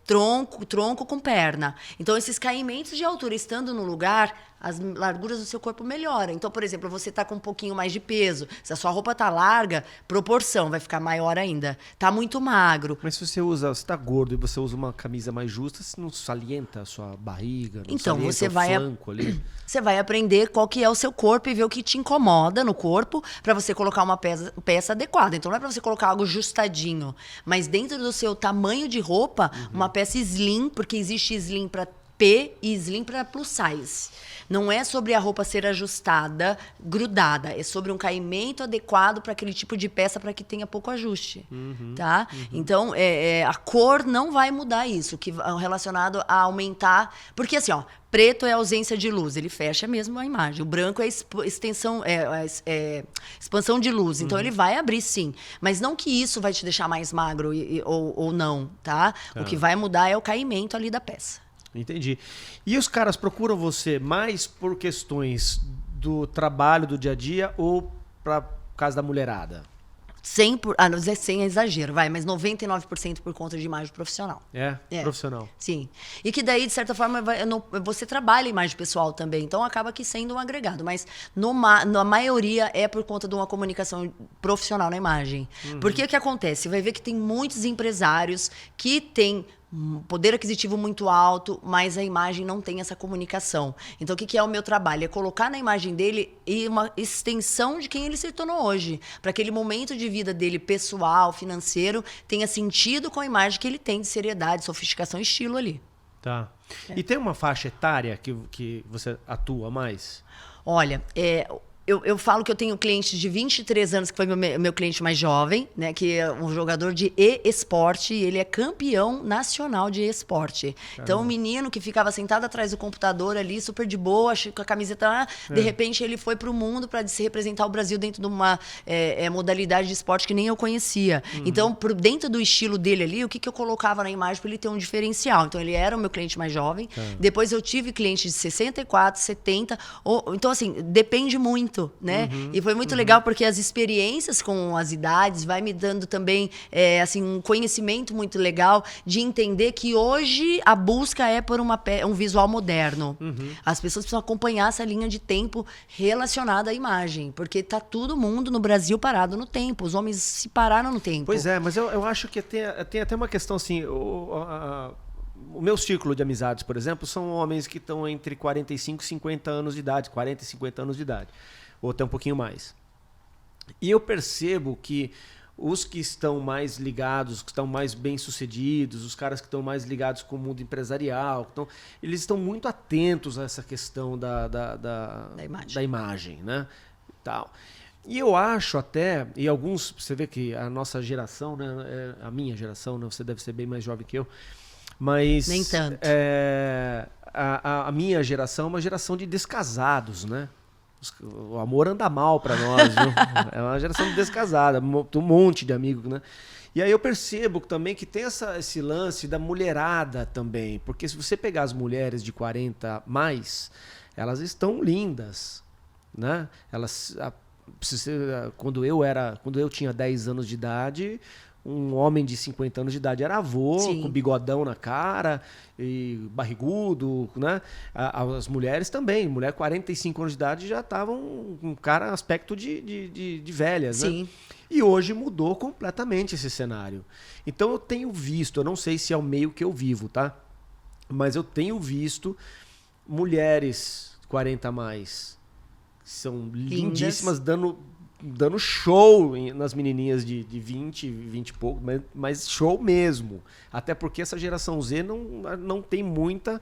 Speaker 2: Tronco com perna. Então, esses caimentos de altura estando no lugar, as larguras do seu corpo melhoram. Então, por exemplo, você tá com um pouquinho mais de peso. Se a sua roupa tá larga, proporção vai ficar maior ainda. Tá muito magro.
Speaker 1: Mas se você tá gordo e você usa uma camisa mais justa, você não salienta a sua barriga, não
Speaker 2: então,
Speaker 1: salienta
Speaker 2: você
Speaker 1: o flanco ali?
Speaker 2: Você vai aprender qual que é o seu corpo e ver o que te incomoda no corpo para você colocar uma peça adequada. Então, não é para você colocar algo ajustadinho, mas dentro do seu tamanho de roupa, uma peça slim, porque existe slim para P e slim para plus size. Não é sobre a roupa ser ajustada, grudada. É sobre um caimento adequado para aquele tipo de peça, para que tenha pouco ajuste. Tá? Então, a cor não vai mudar isso, que é relacionado a aumentar. Porque assim, preto é ausência de luz, ele fecha mesmo a imagem. O branco é expansão de luz, então ele vai abrir sim. Mas não que isso vai te deixar mais magro ou não, tá? O que vai mudar é o caimento ali da peça.
Speaker 1: Entendi. E os caras procuram você mais por questões do trabalho do dia a dia ou por causa da mulherada?
Speaker 2: 100%, não dizer 100 é exagero, mas 99% por conta de imagem profissional.
Speaker 1: Profissional.
Speaker 2: Sim. E que daí, de certa forma, você trabalha a imagem pessoal também, então acaba que sendo um agregado. Mas na maioria é por conta de uma comunicação profissional na imagem. Porque o que acontece? Vai ver que tem muitos empresários que têm poder aquisitivo muito alto, mas a imagem não tem essa comunicação. Então, o que é o meu trabalho? É colocar na imagem dele uma extensão de quem ele se tornou hoje. Para aquele momento de vida dele, pessoal, financeiro, tenha sentido com a imagem que ele tem de seriedade, sofisticação e estilo ali.
Speaker 1: Tá. E tem uma faixa etária que você atua mais?
Speaker 2: Olha, eu falo que eu tenho clientes de 23 anos, que foi meu cliente mais jovem, né? Que é um jogador de e-esporte, e ele é campeão nacional de e-esporte. Então, um menino que ficava sentado atrás do computador ali, super de boa, com a camiseta lá, de repente ele foi pro mundo para representar o Brasil dentro de uma modalidade de esporte que nem eu conhecia. Então, dentro do estilo dele ali, o que eu colocava na imagem para ele ter um diferencial? Então, ele era o meu cliente mais jovem. Depois eu tive clientes de 64, 70. Então, assim, depende muito. Né? E foi muito legal porque as experiências com as idades vai me dando também assim, um conhecimento muito legal de entender que hoje a busca é por um visual moderno. As pessoas precisam acompanhar essa linha de tempo relacionada à imagem, porque tá todo mundo no Brasil parado no tempo. Os homens se pararam no tempo.
Speaker 1: Pois é, mas eu acho que tem até uma questão assim... O meu círculo de amizades, por exemplo, são homens que estão entre 45 e 50 anos de idade, 40 e 50 anos de idade, ou até um pouquinho mais. E eu percebo que os que estão mais ligados, que estão mais bem-sucedidos, os caras que estão mais ligados com o mundo empresarial, eles estão muito atentos a essa questão da imagem, né? Tal. E eu acho até, e alguns, você vê que a nossa geração, né, a minha geração, né, você deve ser bem mais jovem que eu, mas
Speaker 2: nem tanto.
Speaker 1: A minha geração é uma geração de descasados, né? O amor anda mal pra nós, viu? É uma geração descasada, um monte de amigos, né? E aí eu percebo também que tem esse lance da mulherada também. Porque se você pegar as mulheres de 40 mais, elas estão lindas, né? Quando eu tinha 10 anos de idade, um homem de 50 anos de idade era avô,
Speaker 2: Sim.
Speaker 1: com bigodão na cara e barrigudo, né? As mulheres também, mulher 45 anos de idade já estavam com aspecto de velhas, né?
Speaker 2: Sim.
Speaker 1: E hoje mudou completamente esse cenário. Então eu tenho visto, eu não sei se é o meio que eu vivo, tá? Mas eu tenho visto mulheres 40 a mais, que são lindíssimas, dando show nas menininhas de 20 e pouco, mas show mesmo. Até porque essa geração Z não tem muita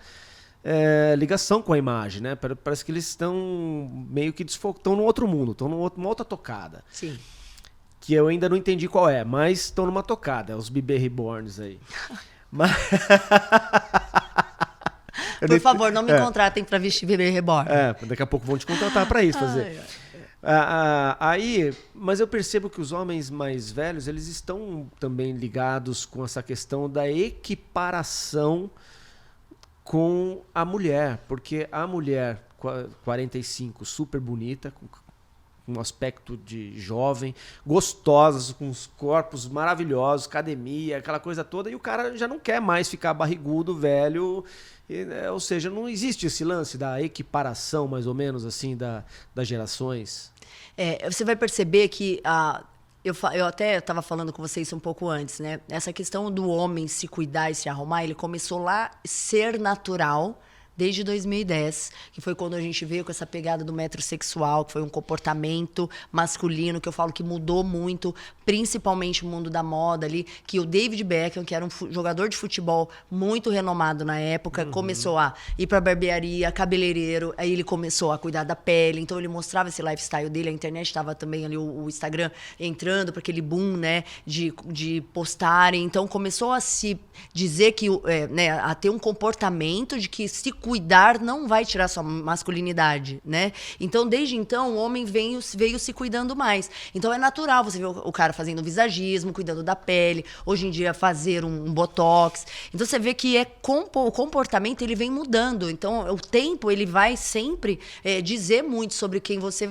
Speaker 1: ligação com a imagem, né? Parece que eles estão meio que estão num outro mundo, estão numa outra tocada.
Speaker 2: Sim.
Speaker 1: Que eu ainda não entendi qual é, mas estão numa tocada, os bebê reborns aí. Mas...
Speaker 2: Por favor, não me contratem para vestir bebê reborn.
Speaker 1: Daqui a pouco vão te contratar para isso, fazer. Mas eu percebo que os homens mais velhos, eles estão também ligados com essa questão da equiparação com a mulher, porque a mulher 45, super bonita, com um aspecto de jovem, gostosas, com os corpos maravilhosos, academia, aquela coisa toda, e o cara já não quer mais ficar barrigudo, velho, ou seja, não existe esse lance da equiparação, mais ou menos, assim, das gerações.
Speaker 2: Você vai perceber que eu até estava falando com vocês um pouco antes, né? Essa questão do homem se cuidar e se arrumar, ele começou lá a ser natural desde 2010, que foi quando a gente veio com essa pegada do metrosexual, que foi um comportamento masculino, que eu falo que mudou muito, principalmente o mundo da moda ali, que o David Beckham, que era um jogador de futebol muito renomado na época, começou a ir pra barbearia, cabeleireiro, aí ele começou a cuidar da pele, então ele mostrava esse lifestyle dele, a internet estava também ali, o Instagram entrando para aquele boom, né, de postarem, então começou a se dizer que, a ter um comportamento de que se cuidar não vai tirar sua masculinidade, né? Então, desde então, o homem veio se cuidando mais. Então, é natural você ver o cara fazendo visagismo, cuidando da pele, hoje em dia fazer um botox. Então, você vê que o comportamento ele vem mudando. Então, o tempo ele vai sempre dizer muito sobre quem você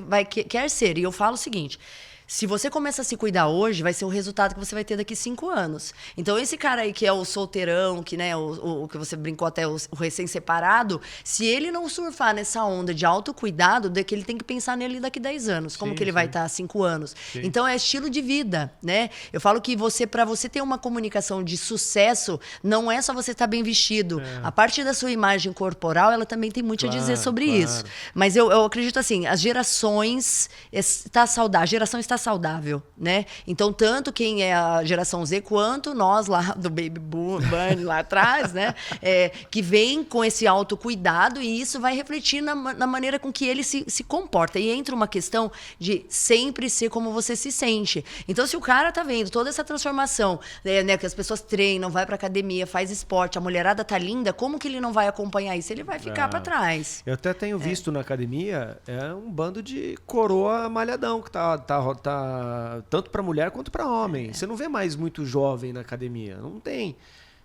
Speaker 2: quer ser. E eu falo o seguinte... Se você começa a se cuidar hoje, vai ser o resultado que você vai ter daqui 5 anos. Então, esse cara aí que é o solteirão, que, né, o que você brincou até, o recém-separado, se ele não surfar nessa onda de autocuidado, que ele tem que pensar nele daqui 10 anos. Como que ele vai estar 5 anos? Sim. Então, é estilo de vida, né? Eu falo que para você ter uma comunicação de sucesso, não é só você estar bem vestido. A parte da sua imagem corporal, ela também tem muito a dizer sobre isso. Mas eu acredito assim, as gerações... A geração está saudável, né? Então, tanto quem é a geração Z, quanto nós lá do Baby Boom, lá atrás, né? Que vem com esse autocuidado e isso vai refletir na maneira com que ele se comporta. E entra uma questão de sempre ser como você se sente. Então, se o cara tá vendo toda essa transformação, né? Que as pessoas treinam, vai pra academia, faz esporte, a mulherada tá linda, como que ele não vai acompanhar isso? Ele vai ficar pra trás.
Speaker 1: Eu até tenho visto na academia, um bando de coroa malhadão que tá tanto para mulher quanto para homem. Você não vê mais muito jovem na academia. Não tem.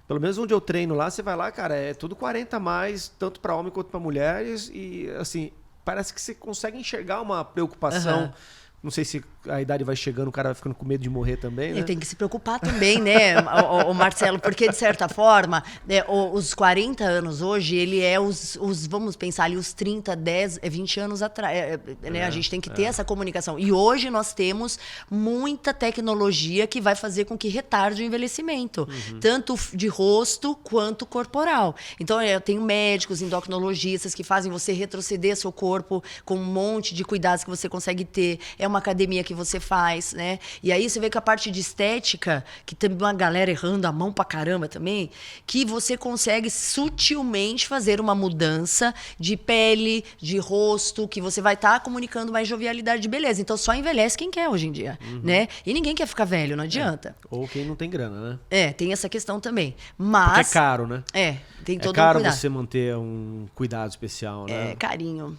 Speaker 1: Pelo menos onde eu treino lá, você vai lá, cara, é tudo 40 a mais, tanto para homem quanto para mulheres. E, assim, parece que você consegue enxergar uma preocupação. Não sei se a idade vai chegando, o cara vai ficando com medo de morrer também, né?
Speaker 2: Ele tem que se preocupar também, né, o Marcelo? Porque, de certa forma, os 40 anos hoje, ele é vamos pensar ali, os 30, 10, 20 anos atrás. Né? A gente tem que ter essa comunicação. E hoje nós temos muita tecnologia que vai fazer com que retarde o envelhecimento. Tanto de rosto quanto corporal. Então, eu tenho médicos, endocrinologistas que fazem você retroceder seu corpo com um monte de cuidados que você consegue ter. É uma academia que você faz, né? E aí você vê que a parte de estética, que tem uma galera errando a mão pra caramba também, que você consegue sutilmente fazer uma mudança de pele, de rosto, que você vai estar comunicando mais jovialidade de beleza. Então só envelhece quem quer hoje em dia, né? E ninguém quer ficar velho, não adianta.
Speaker 1: Ou quem não tem grana, né?
Speaker 2: Tem essa questão também.
Speaker 1: Porque
Speaker 2: Mas
Speaker 1: é caro, né?
Speaker 2: tem todo
Speaker 1: é caro
Speaker 2: um cuidado.
Speaker 1: você manter um cuidado especial, né?
Speaker 2: Carinho.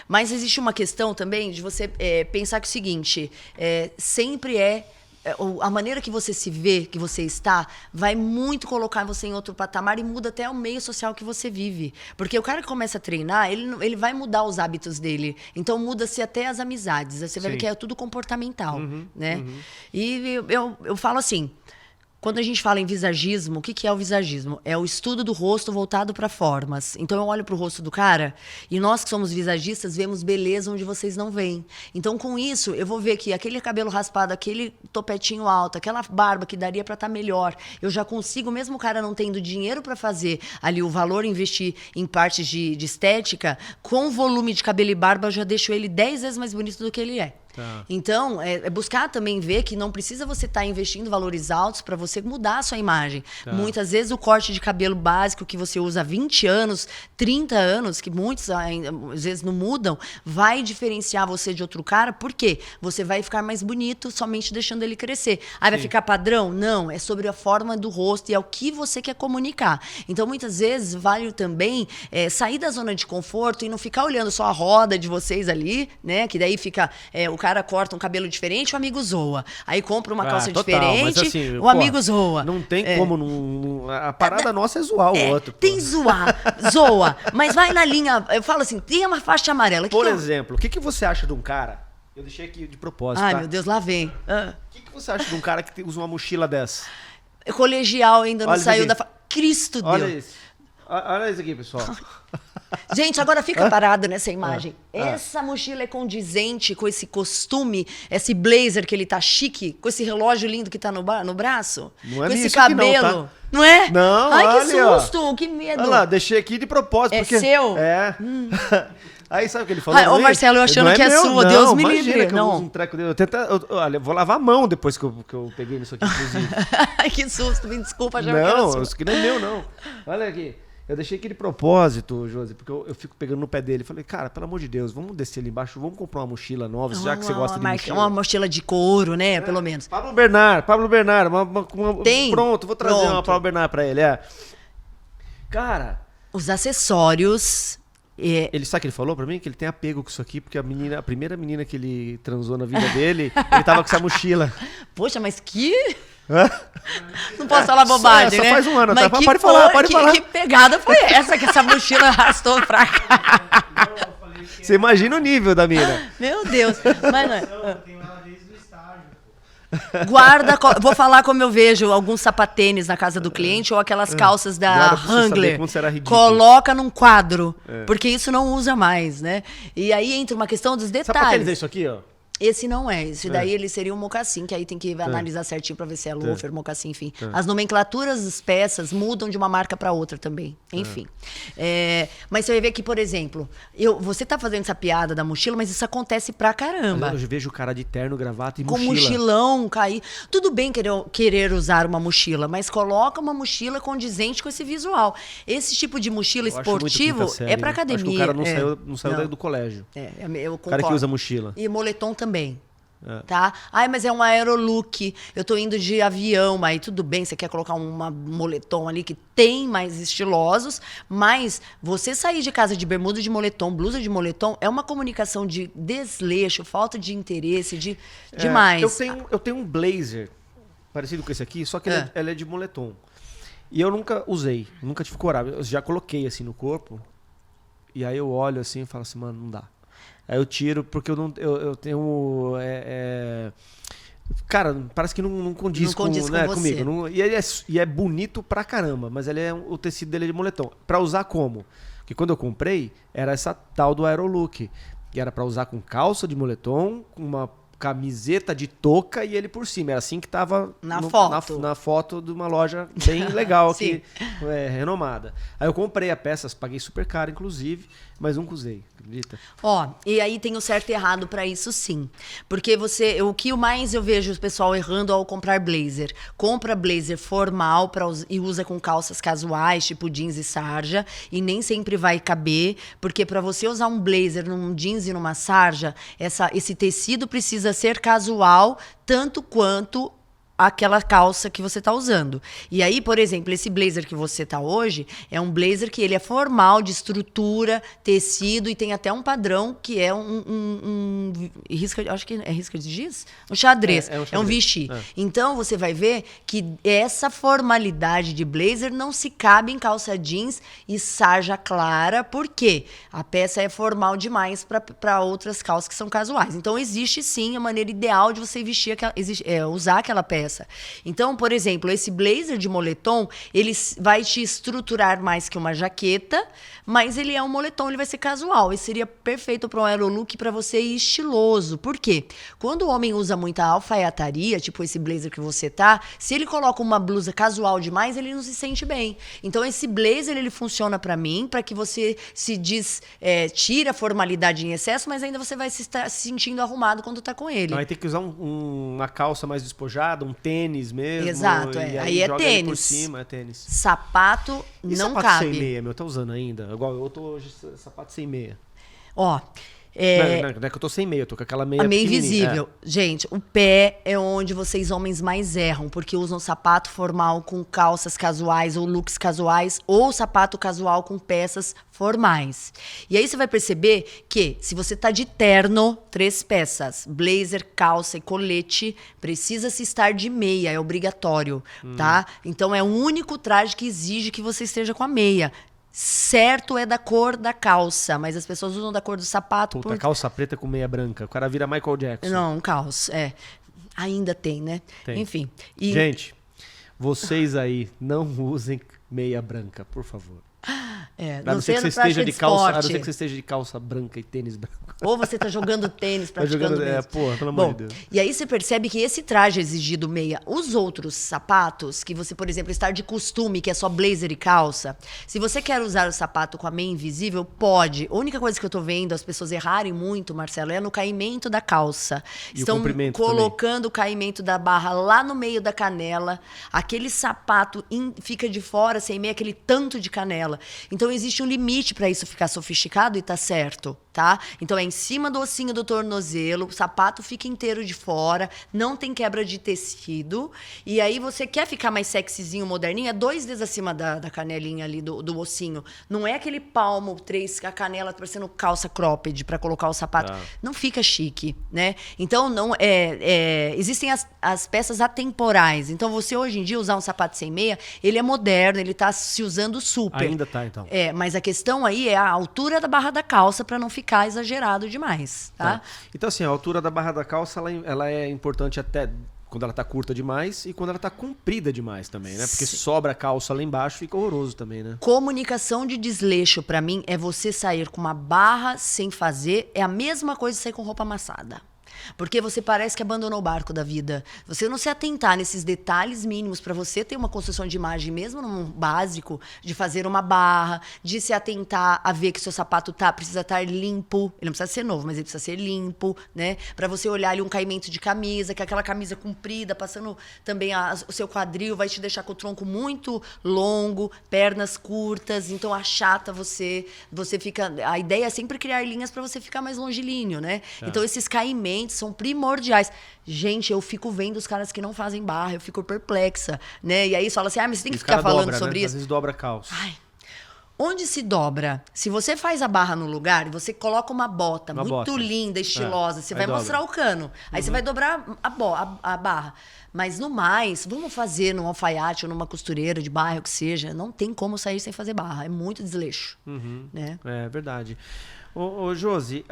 Speaker 2: Mas existe uma questão também de você pensar que é o seguinte, sempre a maneira que você se vê, que você está, vai muito colocar você em outro patamar e muda até o meio social que você vive. Porque o cara que começa a treinar, ele vai mudar os hábitos dele. Então muda-se até as amizades. Você vai ver que é tudo comportamental, né? E eu falo assim, quando a gente fala em visagismo, o que é o visagismo? É o estudo do rosto voltado para formas. Então eu olho para o rosto do cara e nós que somos visagistas vemos beleza onde vocês não veem. Então com isso eu vou ver que aquele cabelo raspado, aquele topetinho alto, aquela barba que daria para estar melhor, eu já consigo, mesmo o cara não tendo dinheiro para fazer ali o valor, investir em partes de estética, com volume de cabelo e barba eu já deixo ele 10 vezes mais bonito do que ele é. Então, buscar também ver que não precisa você estar investindo valores altos para você mudar a sua imagem. Muitas vezes o corte de cabelo básico que você usa há 20 anos, 30 anos, que muitos às vezes não mudam, vai diferenciar você de outro cara, porque você vai ficar mais bonito somente deixando ele crescer. Aí vai ficar padrão? Não, é sobre a forma do rosto e é o que você quer comunicar. Então, muitas vezes, vale também sair da zona de conforto e não ficar olhando só a roda de vocês ali, né? Que daí fica o cara corta um cabelo diferente, o amigo zoa. Aí compra uma calça diferente, mas assim, o amigo zoa.
Speaker 1: Não tem como... a parada nossa é zoar o outro.
Speaker 2: Tem zoa. Mas vai na linha... Eu falo assim, tem uma faixa amarela.
Speaker 1: Por exemplo, o que você acha de um cara... Eu deixei aqui de propósito,
Speaker 2: Ai, meu Deus, lá vem.
Speaker 1: O que você acha de um cara que usa uma mochila dessa?
Speaker 2: Colegial ainda não saiu da... Cristo Deus.
Speaker 1: Olha isso. Olha isso aqui, pessoal.
Speaker 2: Gente, agora fica parado nessa imagem. Essa mochila é condizente com esse costume, esse blazer que ele tá chique, com esse relógio lindo que tá no braço?
Speaker 1: Não é
Speaker 2: com esse
Speaker 1: isso aqui
Speaker 2: cabelo.
Speaker 1: não, tá?
Speaker 2: Não é?
Speaker 1: Não,
Speaker 2: ai,
Speaker 1: olha,
Speaker 2: que susto, que medo.
Speaker 1: Olha lá, deixei aqui de propósito.
Speaker 2: É
Speaker 1: porque...
Speaker 2: seu?
Speaker 1: Aí sabe o que ele falou?
Speaker 2: Ô, Marcelo, eu achando que é sua, Deus me livre.
Speaker 1: Não, eu uso um treco dele. Olha, eu vou lavar a mão depois que eu peguei nisso aqui, inclusive.
Speaker 2: Ai, que susto, me desculpa, já
Speaker 1: não, isso aqui não é meu, não. Olha aqui. Eu deixei aqui de propósito, Josi, porque eu fico pegando no pé dele. Falei, cara, pelo amor de Deus, vamos descer ali embaixo, vamos comprar uma mochila nova, já que você gosta de mochila.
Speaker 2: Uma mochila de couro, né, pelo menos.
Speaker 1: Pablo Bernard,
Speaker 2: Tem?
Speaker 1: Pronto, vou trazer uma Pablo Bernard pra ele, Cara...
Speaker 2: Os acessórios...
Speaker 1: Ele sabe o que ele falou pra mim? Que ele tem apego com isso aqui, porque a primeira menina que ele transou na vida dele, ele tava com essa mochila.
Speaker 2: Poxa, mas que... Não posso falar bobagem,
Speaker 1: só
Speaker 2: né?
Speaker 1: faz um ano,
Speaker 2: mas
Speaker 1: tá? Pode falar.
Speaker 2: Que pegada foi essa que essa mochila arrastou pra cá?
Speaker 1: Você imagina o nível da mina.
Speaker 2: Meu Deus. Mas não... Guarda, vou falar como eu vejo alguns sapatênis na casa do cliente ou aquelas calças da Wrangler. Coloca num quadro, porque isso não usa mais, né? E aí entra uma questão dos detalhes.
Speaker 1: Sabe pra que ele isso aqui, ó?
Speaker 2: Esse não é. Esse daí ele seria um mocassim, que aí tem que analisar certinho pra ver se é loafer, mocassim, enfim. As nomenclaturas das peças mudam de uma marca pra outra também. Enfim. Mas você vai ver que, por exemplo, você tá fazendo essa piada da mochila, mas isso acontece pra caramba.
Speaker 1: Eu vejo o cara de terno, gravata e
Speaker 2: com
Speaker 1: mochila.
Speaker 2: Mochilão, cair. Tudo bem querer usar uma mochila, mas coloca uma mochila condizente com esse visual. Esse tipo de mochila esportivo é pra academia.
Speaker 1: Acho que o cara não saiu do colégio.
Speaker 2: Eu concordo.
Speaker 1: O cara que usa mochila.
Speaker 2: E moletom também. Tá? Ai, mas é um aerolook. Eu tô indo de avião, aí tudo bem, você quer colocar um moletom ali que tem mais estilosos, mas você sair de casa de bermuda de moletom, blusa de moletom, é uma comunicação de desleixo, falta de interesse, demais.
Speaker 1: Eu tenho um blazer parecido com esse aqui, só que ele é de moletom. E eu nunca usei, nunca tive coragem. Eu já coloquei assim no corpo, e aí eu olho assim e falo assim, mano, não dá. Aí eu tiro porque eu tenho... cara, parece que não condiz, com comigo. E é bonito pra caramba, mas o tecido dele é de moletom. Pra usar como? Porque quando eu comprei, era essa tal do Aerolook. Que era pra usar com calça de moletom, com uma camiseta de touca e ele por cima. Era assim que tava
Speaker 2: foto.
Speaker 1: Na foto de uma loja bem legal aqui, renomada. Aí eu comprei a peça, paguei super caro, inclusive, mas nunca usei, acredita?
Speaker 2: Ó, e aí tem o certo e errado pra isso, sim. Porque o que mais eu vejo o pessoal errando ao comprar blazer. Compra blazer formal e usa com calças casuais, tipo jeans e sarja, e nem sempre vai caber, porque pra você usar um blazer num jeans e numa sarja, esse tecido precisa ser casual, tanto quanto aquela calça que você tá usando. E aí, por exemplo, esse blazer que você tá hoje é um blazer que ele é formal, de estrutura, tecido, e tem até um padrão que é risca, acho que é risca de giz? Um xadrez. É um vichy. Então, você vai ver que essa formalidade de blazer não se cabe em calça jeans e sarja clara, porque a peça é formal demais para outras calças que são casuais. Então, existe sim a maneira ideal de você vestir usar aquela peça. Então, por exemplo, esse blazer de moletom, ele vai te estruturar mais que uma jaqueta, mas ele é um moletom, ele vai ser casual. E seria perfeito para um aerolook para você ir estiloso. Por quê? Quando o homem usa muita alfaiataria, tipo esse blazer que você tá, se ele coloca uma blusa casual demais, ele não se sente bem. Então, esse blazer, ele funciona para mim, para que você tira a formalidade em excesso, mas ainda você vai se sentindo arrumado quando tá com ele.
Speaker 1: Aí tem que usar uma calça mais despojada, um tênis mesmo.
Speaker 2: Exato, aí é
Speaker 1: joga
Speaker 2: tênis.
Speaker 1: Ele por cima, é tênis.
Speaker 2: Sapato
Speaker 1: e
Speaker 2: não
Speaker 1: sapato
Speaker 2: cabe.
Speaker 1: Sem meia, meu, tá usando ainda? Igual eu tô hoje, sapato sem meia.
Speaker 2: Ó,
Speaker 1: não é que eu tô sem meia, eu tô com aquela meia
Speaker 2: a meia invisível. Gente, o pé é onde vocês homens mais erram, porque usam sapato formal com calças casuais ou looks casuais, ou sapato casual com peças formais. E aí você vai perceber que se você tá de terno, 3 peças, blazer, calça e colete, precisa se estar de meia, é obrigatório, tá? Então é o único traje que exige que você esteja com a meia. Certo é da cor da calça, mas as pessoas usam da cor do sapato.
Speaker 1: Puta, calça preta com meia branca. O cara vira Michael Jackson.
Speaker 2: Não, calça, ainda tem, né?
Speaker 1: Tem.
Speaker 2: Enfim.
Speaker 1: Gente, vocês aí não usem meia branca, por favor. A não ser que você esteja de calça, a não ser que você esteja de calça branca e tênis branco.
Speaker 2: Ou você tá jogando tênis, praticando mesmo.
Speaker 1: Porra, pelo amor de Deus.
Speaker 2: E aí você percebe que esse traje exigido meia, os outros sapatos, que você, por exemplo, está de costume, que é só blazer e calça, se você quer usar o sapato com a meia invisível, pode. A única coisa que eu tô vendo as pessoas errarem muito, Marcelo, é no caimento da calça.
Speaker 1: E
Speaker 2: estão
Speaker 1: o comprimento
Speaker 2: colocando o caimento da barra lá no meio da canela, aquele sapato fica de fora sem meia, aquele tanto de canela. Então existe um limite para isso ficar sofisticado e tá certo, tá? Então é em cima do ossinho do tornozelo, o sapato fica inteiro de fora, não tem quebra de tecido. E aí você quer ficar mais sexyzinho, moderninho, é 2 dedos acima da canelinha ali, do ossinho. Não é aquele palmo 3, a canela parecendo calça cropped para colocar o sapato. Não fica chique, né? Então não existem as peças atemporais. Então você hoje em dia usar um sapato sem meia, ele é moderno, ele tá se usando super.
Speaker 1: Ainda tá, então.
Speaker 2: Mas a questão aí é a altura da barra da calça para não ficar exagerado demais, tá?
Speaker 1: Então, assim, a altura da barra da calça, ela é importante até quando ela tá curta demais e quando ela tá comprida demais também, né? Porque sobra a calça lá embaixo, fica horroroso também, né?
Speaker 2: Comunicação de desleixo, pra mim, é você sair com uma barra sem fazer, é a mesma coisa de sair com roupa amassada. Porque você parece que abandonou o barco da vida. Você não se atentar nesses detalhes mínimos para você ter uma construção de imagem, mesmo no básico, de fazer uma barra, de se atentar a ver que seu sapato precisa estar limpo. Ele não precisa ser novo, mas ele precisa ser limpo, né? Para você olhar ali um caimento de camisa, que é aquela camisa comprida, passando também o seu quadril, vai te deixar com o tronco muito longo, pernas curtas, então achata você fica... A ideia é sempre criar linhas para você ficar mais longilíneo, né? Então esses caimentos são primordiais. Gente, eu fico vendo os caras que não fazem barra, eu fico perplexa, né? E aí fala assim, mas você tem que ficar falando sobre isso.
Speaker 1: Às vezes dobra a calça.
Speaker 2: Onde se dobra? Se você faz a barra no lugar, você coloca uma bota muito linda, estilosa, você vai mostrar o cano. Aí você vai dobrar a barra. Mas no mais, vamos fazer num alfaiate ou numa costureira de bairro, que seja. Não tem como sair sem fazer barra. É muito desleixo. Né?
Speaker 1: É verdade. Ô Josi,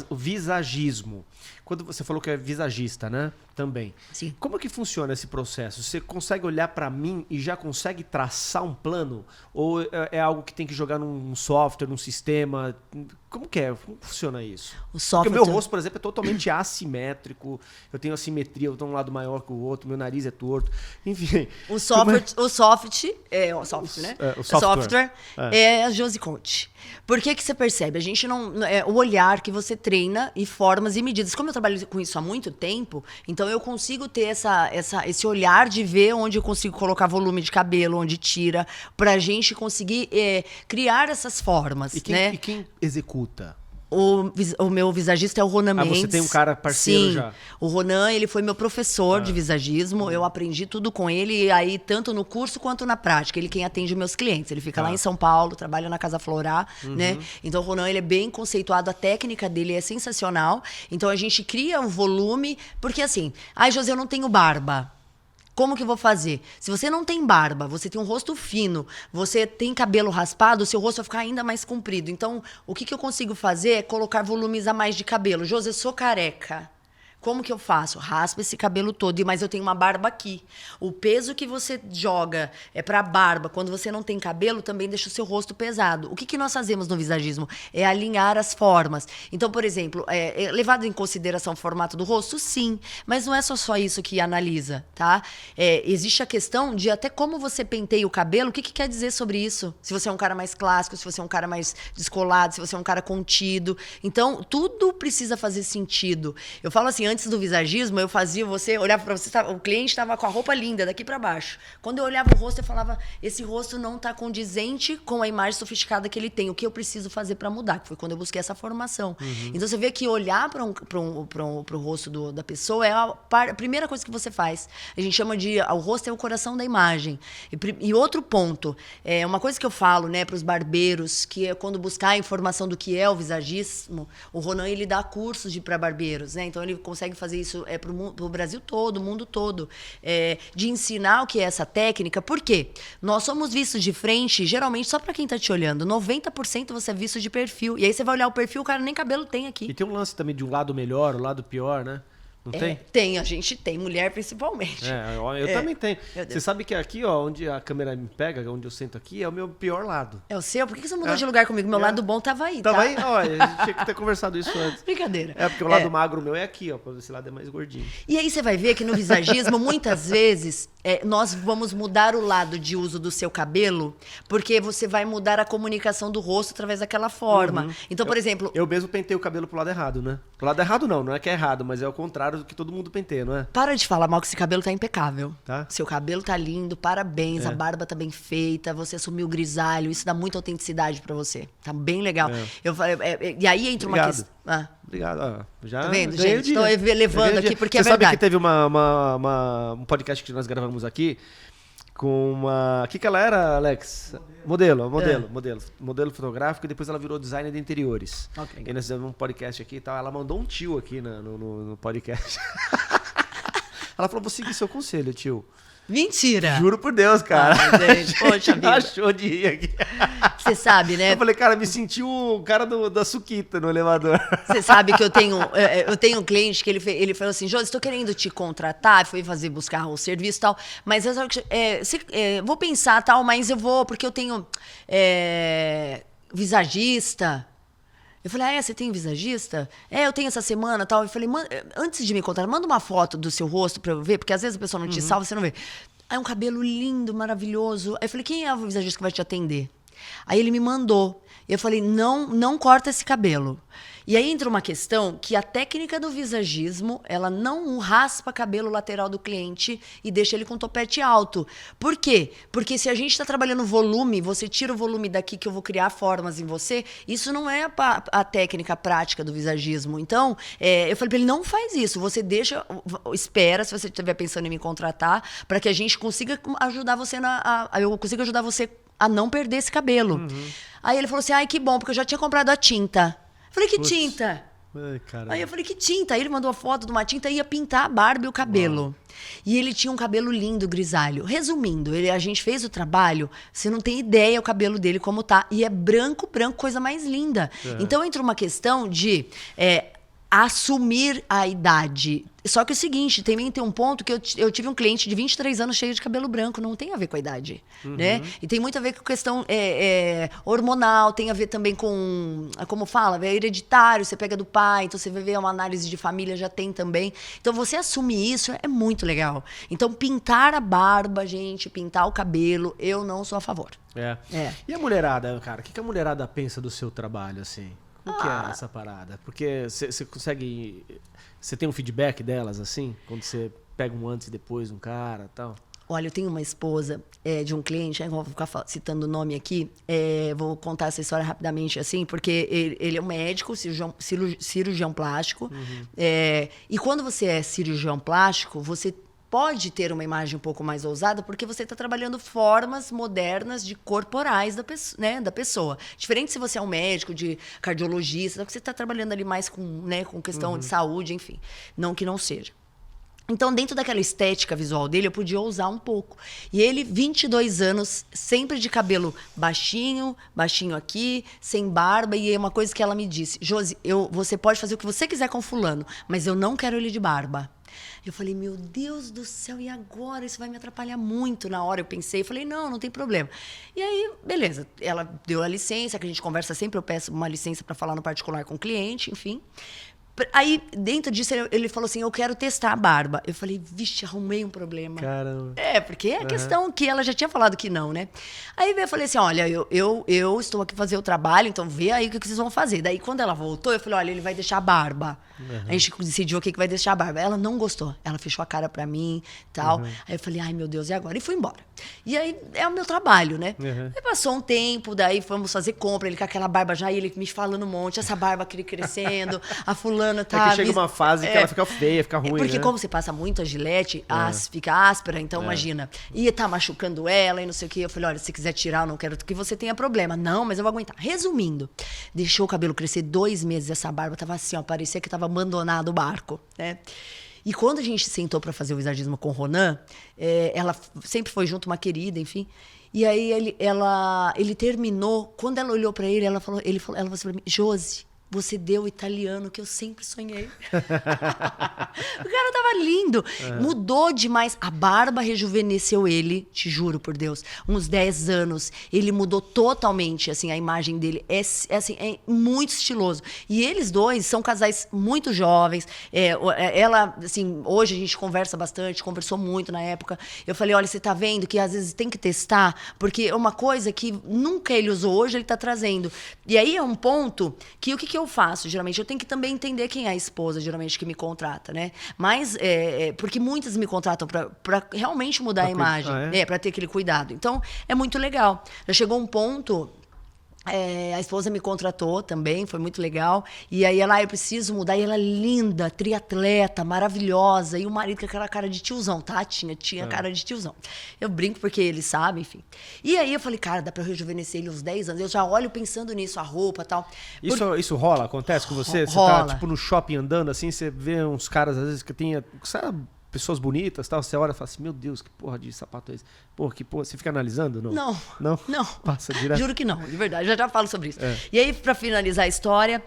Speaker 1: o visagismo, quando você falou que é visagista, né? Também.
Speaker 2: Sim.
Speaker 1: Como que funciona esse processo? Você consegue olhar pra mim e já consegue traçar um plano? Ou é algo que tem que jogar num software, num sistema? Como que é? Como funciona isso?
Speaker 2: O software...
Speaker 1: Porque o meu rosto, por exemplo, é totalmente assimétrico. Eu tenho assimetria, eu tenho um lado maior que o outro, meu nariz é torto. Enfim.
Speaker 2: O software, o software é a Josi Conte. Por que você percebe? A gente não... o olhar que você treina e formas e medidas. Como eu trabalho com isso há muito tempo, então eu consigo ter esse olhar de ver onde eu consigo colocar volume de cabelo, onde tira, pra gente conseguir criar essas formas,
Speaker 1: E quem executa?
Speaker 2: O meu visagista é o Ronan Mendes.
Speaker 1: Você tem um cara parceiro.
Speaker 2: Sim,
Speaker 1: já?
Speaker 2: O Ronan, ele foi meu professor de visagismo. Eu aprendi tudo com ele, aí tanto no curso quanto na prática. Ele quem atende meus clientes. Ele fica lá em São Paulo, trabalha na Casa Florá, né? Então o Ronan, ele é bem conceituado, a técnica dele é sensacional. Então a gente cria um volume, porque assim, José, eu não tenho barba. Como que eu vou fazer? Se você não tem barba, você tem um rosto fino, você tem cabelo raspado, o seu rosto vai ficar ainda mais comprido. Então, o que eu consigo fazer é colocar volumes a mais de cabelo. José, eu sou careca. Como que eu faço? Raspa esse cabelo todo, mas eu tenho uma barba aqui. O peso que você joga pra barba, quando você não tem cabelo, também deixa o seu rosto pesado. O que nós fazemos no visagismo? É alinhar as formas. Então, por exemplo, levado em consideração o formato do rosto? Sim, mas não é só isso que analisa, tá? Existe a questão de até como você penteia o cabelo, o que quer dizer sobre isso? Se você é um cara mais clássico, se você é um cara mais descolado, se você é um cara contido. Então, tudo precisa fazer sentido. Eu falo assim, antes do visagismo, eu fazia você, olhava pra você, o cliente estava com a roupa linda, daqui pra baixo. Quando eu olhava o rosto, eu falava, esse rosto não tá condizente com a imagem sofisticada que ele tem. O que eu preciso fazer para mudar? Que foi quando eu busquei essa formação. Então você vê que olhar pro rosto da pessoa é a primeira coisa que você faz. A gente chama de, o rosto é o coração da imagem. E outro ponto, uma coisa que eu falo, né, pros barbeiros, que é quando buscar a informação do que é o visagismo, o Ronan, ele dá cursos para barbeiros, né? Então ele consegue fazer isso pro Brasil todo, o mundo todo, de ensinar o que é essa técnica. Por quê? Nós somos vistos de frente, geralmente, só pra quem tá te olhando. 90% você é visto de perfil. E aí você vai olhar o perfil, o cara nem cabelo tem aqui.
Speaker 1: E tem um lance também de um lado melhor, um lado pior, né? Não tem?
Speaker 2: Tem, a gente tem, mulher principalmente.
Speaker 1: Eu também tenho. Você sabe que aqui, ó, onde a câmera me pega, onde eu sento aqui, é o meu pior lado.
Speaker 2: É o seu? Por que você mudou de lugar comigo? Meu lado bom tava aí,
Speaker 1: tá? Tava aí? Ó, a gente tinha que ter conversado isso antes.
Speaker 2: Brincadeira.
Speaker 1: Porque o lado magro meu é aqui, ó, esse lado é mais gordinho.
Speaker 2: E aí você vai ver que no visagismo, muitas vezes, nós vamos mudar o lado de uso do seu cabelo, porque você vai mudar a comunicação do rosto através daquela forma. Então, por exemplo...
Speaker 1: Eu mesmo pentei o cabelo pro lado errado, né? Pro lado errado não é que é errado, mas é o contrário do que todo mundo penteia, não é?
Speaker 2: Para de falar mal que esse cabelo tá impecável.
Speaker 1: Tá?
Speaker 2: Seu cabelo tá lindo, parabéns, a barba tá bem feita, você assumiu o grisalho, isso dá muita autenticidade pra você. Tá bem legal. E aí entra uma questão...
Speaker 1: Obrigado. Já
Speaker 2: tá vendo, gente? Tô levando aqui porque é verdade.
Speaker 1: Você sabe que teve um podcast que nós gravamos aqui com uma... O que ela era, Alex? Modelo fotográfico, e depois ela virou designer de interiores.
Speaker 2: Okay.
Speaker 1: E nós fizemos um podcast aqui e tal. Ela mandou um tio aqui no podcast. Ela falou, vou seguir seu conselho, tio.
Speaker 2: Mentira!
Speaker 1: Juro por Deus, cara.
Speaker 2: Gente, poxa vida.
Speaker 1: Achou de rir aqui.
Speaker 2: Você sabe, né?
Speaker 1: Eu falei, cara, me senti o cara da Suquita no elevador.
Speaker 2: Você sabe que eu tenho um cliente que ele falou assim, Josi, estou querendo te contratar, foi buscar o serviço e tal, mas vou pensar tal, mas eu vou, porque eu tenho visagista. Eu falei, você tem visagista? Eu tenho essa semana e tal. Eu falei, antes de me contar, manda uma foto do seu rosto pra eu ver, porque às vezes a pessoa não te salva, você não vê. Aí um cabelo lindo, maravilhoso. Aí eu falei, quem é o visagista que vai te atender? Aí ele me mandou. Eu falei, não corta esse cabelo. E aí entra uma questão que a técnica do visagismo, ela não raspa cabelo lateral do cliente e deixa ele com topete alto. Por quê? Porque se a gente está trabalhando volume, você tira o volume daqui que eu vou criar formas em você, isso não é a técnica prática do visagismo. Então, eu falei para ele, não faz isso, você espera, se você estiver pensando em me contratar, para que a gente consiga ajudar você eu consiga ajudar você a não perder esse cabelo. Aí ele falou assim, que bom, porque eu já tinha comprado a tinta. Falei, que tinta? Aí eu falei, que tinta? Aí ele mandou a foto de uma tinta e ia pintar a barba e o cabelo. Uau. E ele tinha um cabelo lindo, grisalho. Resumindo, a gente fez o trabalho, você não tem ideia o cabelo dele como tá. E é branco, coisa mais linda. Então entra uma questão de assumir a idade. Só que é o seguinte, também tem um ponto que eu tive um cliente de 23 anos cheio de cabelo branco, não tem a ver com a idade, né? E tem muito a ver com questão hormonal, tem a ver também com, como fala, é hereditário, você pega do pai, então você vai ver uma análise de família, já tem também. Então você assumir isso é muito legal. Então pintar a barba, gente, pintar o cabelo, eu não sou a favor.
Speaker 3: É. E a mulherada, cara? O que a mulherada pensa do seu trabalho, assim? Como que é essa parada? Porque você consegue... Você tem um feedback delas, assim? Quando você pega um antes e depois um cara e tal?
Speaker 2: Olha, eu tenho uma esposa de um cliente, vou ficar citando o nome aqui, vou contar essa história rapidamente, assim, porque ele é um médico, cirurgião plástico, e quando você é cirurgião plástico, você pode ter uma imagem um pouco mais ousada, porque você está trabalhando formas modernas de corporais da pessoa. Diferente se você é um médico, de cardiologista, você está trabalhando ali mais com questão de saúde, enfim. Não que não seja. Então, dentro daquela estética visual dele, eu podia ousar um pouco. E ele, 22 anos, sempre de cabelo baixinho aqui, sem barba. E é uma coisa que ela me disse: Josi, você pode fazer o que você quiser com fulano, mas eu não quero ele de barba. Eu falei, meu Deus do céu, e agora? Isso vai me atrapalhar muito. Na hora eu pensei, falei, não tem problema. E aí, beleza, ela deu a licença, que a gente conversa sempre, eu peço uma licença para falar no particular com o cliente, enfim. Aí, dentro disso, ele falou assim, eu quero testar a barba. Eu falei, vixe, arrumei um problema.
Speaker 3: Caramba.
Speaker 2: Porque é a questão que ela já tinha falado que não, né? Aí eu falei assim, olha, eu estou aqui fazer o trabalho, então vê aí o que vocês vão fazer. Daí, quando ela voltou, eu falei, olha, ele vai deixar a barba. A gente decidiu o que vai deixar a barba. Ela não gostou. Ela fechou a cara pra mim e tal. Aí eu falei, ai, meu Deus, e agora? E fui embora. E aí, é o meu trabalho, né? Aí passou um tempo, daí fomos fazer compra, ele com aquela barba já, e ele me falando um monte, essa barba crescendo, a fulana tá...
Speaker 3: É que chega uma fase que ela fica feia, fica ruim,
Speaker 2: porque
Speaker 3: né?
Speaker 2: como você passa muito a gilete, fica áspera, então imagina. E tá machucando ela e não sei o quê. Eu falei, olha, se quiser tirar, eu não quero que você tenha problema. Não, mas eu vou aguentar. Resumindo, deixou o cabelo crescer 2 meses, essa barba tava assim, ó, parecia que tava abandonado o barco, né? E quando a gente sentou para fazer o visagismo com o Ronan, ela sempre foi junto, uma querida, enfim. E aí ele terminou, quando ela olhou para ele, ela falou assim para mim, Josi, você deu o italiano que eu sempre sonhei. O cara tava lindo. Mudou demais. A barba rejuvenesceu ele, te juro por Deus. Uns 10 anos. Ele mudou totalmente, assim, a imagem dele. É muito estiloso. E eles dois são casais muito jovens. Ela, assim, hoje a gente conversa bastante, conversou muito na época. Eu falei, olha, você tá vendo que às vezes tem que testar, porque é uma coisa que nunca ele usou, hoje ele tá trazendo. E aí é um ponto que o que eu faço? Geralmente eu tenho que também entender quem é a esposa, geralmente, que me contrata, né? Mas, porque muitas me contratam para realmente mudar a imagem, para ter aquele cuidado. Então, é muito legal. Já chegou um ponto... a esposa me contratou também, foi muito legal. E aí eu preciso mudar. E ela linda, triatleta, maravilhosa. E o marido com aquela cara de tiozão, tá? Tinha cara de tiozão. Eu brinco porque ele sabe, enfim. E aí eu falei, cara, dá pra rejuvenescer ele uns 10 anos. Eu já olho pensando nisso, a roupa e tal.
Speaker 3: Isso rola? Acontece com você? Você
Speaker 2: rola.
Speaker 3: Tá, tipo, no shopping andando assim, você vê uns caras, às vezes, que tem... Sabe, pessoas bonitas, tal, você olha e fala assim, meu Deus, que porra de sapato é esse? Porra, que porra, você fica analisando? Não.
Speaker 2: Não.
Speaker 3: Passa direto.
Speaker 2: Juro que não, de verdade, já falo sobre isso. E aí, pra finalizar a história,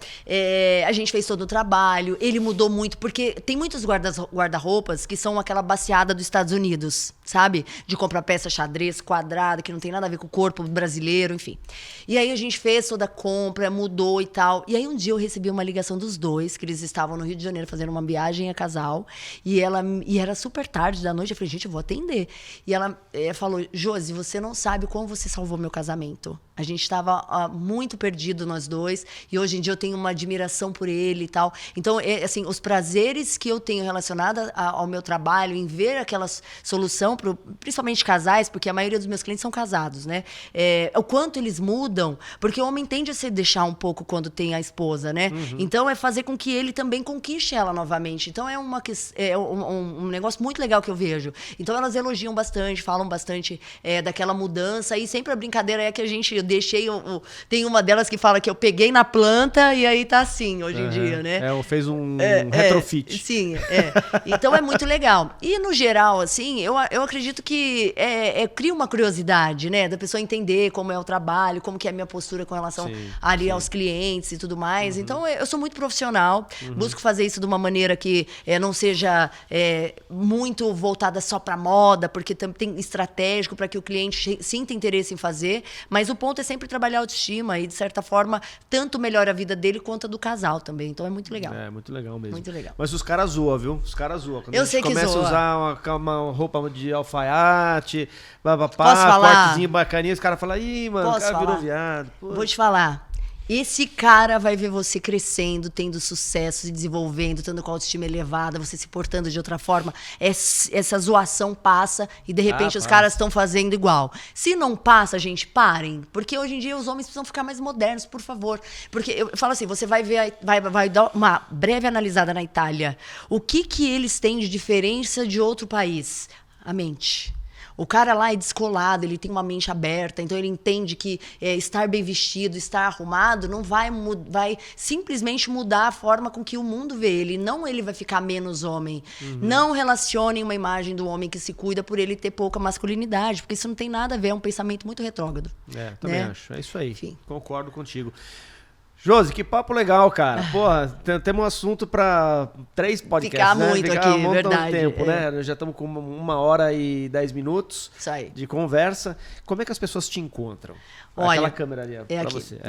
Speaker 2: a gente fez todo o trabalho, ele mudou muito, porque tem muitos guarda-roupas que são aquela baseada dos Estados Unidos, sabe? De comprar peça xadrez, quadrada, que não tem nada a ver com o corpo brasileiro, enfim. E aí a gente fez toda a compra, mudou e tal. E aí um dia eu recebi uma ligação dos dois, que eles estavam no Rio de Janeiro fazendo uma viagem a casal, e era super tarde da noite, eu falei, gente, eu vou atender. E ela falou, Josi, você não sabe como você salvou meu casamento. A gente estava muito perdido, nós dois, e hoje em dia eu tenho uma admiração por ele e tal. Então, assim, os prazeres que eu tenho relacionados ao meu trabalho, em ver aquela solução, principalmente casais, porque a maioria dos meus clientes são casados, né? O quanto eles mudam, porque o homem tende a se deixar um pouco quando tem a esposa, né? Então, é fazer com que ele também conquiste ela novamente. Então, é um negócio muito legal que eu vejo. Então, elas elogiam bastante, falam bastante daquela mudança, e sempre a brincadeira é que a gente deixei... Tem uma delas que fala que eu peguei na planta e aí tá assim hoje em dia, né?
Speaker 3: Fez um retrofit.
Speaker 2: Sim, Então é muito legal. E no geral, assim, eu acredito que cria uma curiosidade, né? Da pessoa entender como é o trabalho, como que é a minha postura com relação ali aos clientes e tudo mais. Então eu sou muito profissional, busco fazer isso de uma maneira que não seja muito voltada só para moda, porque tem estratégico para que o cliente sinta interesse em fazer, mas o ponto é sempre trabalhar a autoestima e, de certa forma, tanto melhora a vida dele quanto a do casal também. Então é muito legal.
Speaker 3: É, muito legal mesmo.
Speaker 2: Muito legal.
Speaker 3: Mas os caras zoam, viu? Os caras zoam. Quando
Speaker 2: Eu sei que
Speaker 3: começa
Speaker 2: zoa.
Speaker 3: a usar uma roupa de alfaiate,
Speaker 2: Posso falar?
Speaker 3: cortezinho bacaninha, os caras falam, ih, mano,
Speaker 2: Posso
Speaker 3: o cara
Speaker 2: falar?
Speaker 3: virou viado. Pô.
Speaker 2: Vou te falar. Esse cara vai ver você crescendo, tendo sucesso, se desenvolvendo, estando com a autoestima elevada, você se portando de outra forma. Essa zoação passa e, de repente, os caras estão fazendo igual. Se não passa, gente, parem. Porque hoje em dia os homens precisam ficar mais modernos, por favor. Porque eu falo assim, você vai ver, vai dar uma breve analisada na Itália. O que eles têm de diferença de outro país? A mente. O cara lá é descolado, ele tem uma mente aberta, então ele entende que estar bem vestido, estar arrumado, não vai simplesmente mudar a forma com que o mundo vê ele. Não ele vai ficar menos homem. Não relacionem uma imagem do homem que se cuida por ele ter pouca masculinidade, porque isso não tem nada a ver, é um pensamento muito retrógrado.
Speaker 3: Também acho. É isso aí.
Speaker 2: Enfim.
Speaker 3: Concordo contigo. Josi, que papo legal, cara. Porra, temos um assunto para 3 podcasts,
Speaker 2: Ficar
Speaker 3: né?
Speaker 2: muito aqui,
Speaker 3: um
Speaker 2: verdade.
Speaker 3: tempo, né? Já estamos com 1h10.
Speaker 2: Isso aí.
Speaker 3: De conversa. Como é que as pessoas te encontram?
Speaker 2: Olha,
Speaker 3: Aquela câmera ali pra
Speaker 2: aqui.
Speaker 3: você.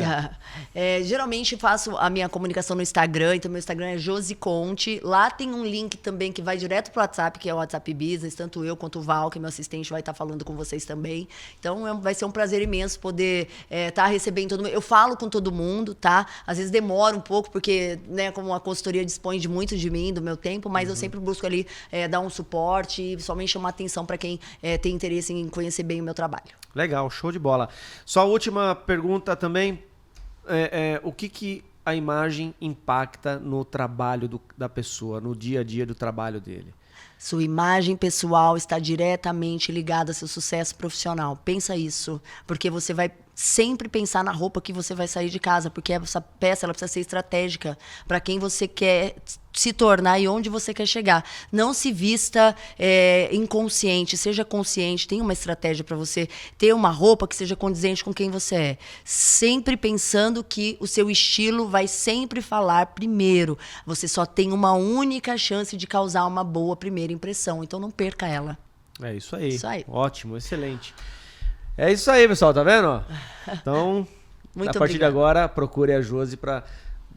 Speaker 2: Geralmente faço a minha comunicação no Instagram, então meu Instagram é Josi Conte. Lá tem um link também que vai direto pro WhatsApp, que é o WhatsApp Business, tanto eu quanto o Val, que é meu assistente, vai estar falando com vocês também. Então vai ser um prazer imenso poder estar recebendo todo mundo. Eu falo com todo mundo, tá? Às vezes demora um pouco, porque, né, como a consultoria dispõe de muito de mim, do meu tempo, mas eu sempre busco ali dar um suporte e somente chamar atenção para quem tem interesse em conhecer bem o meu trabalho.
Speaker 3: Legal, show de bola. Só a última pergunta também. O que a imagem impacta no trabalho da pessoa, no dia a dia do trabalho dele?
Speaker 2: Sua imagem pessoal está diretamente ligada ao seu sucesso profissional. Pensa isso, porque você vai sempre pensar na roupa que você vai sair de casa, porque essa peça ela precisa ser estratégica para quem você quer se tornar e onde você quer chegar. Não se vista inconsciente, seja consciente, tenha uma estratégia para você ter uma roupa que seja condizente com quem você é. Sempre pensando que o seu estilo vai sempre falar primeiro. Você só tem uma única chance de causar uma boa primeira impressão, então não perca ela.
Speaker 3: É isso aí.
Speaker 2: Isso aí.
Speaker 3: Ótimo, excelente. É isso aí, pessoal, tá vendo? Então,
Speaker 2: Muito
Speaker 3: a partir de
Speaker 2: obrigada.
Speaker 3: agora, procure a Josi pra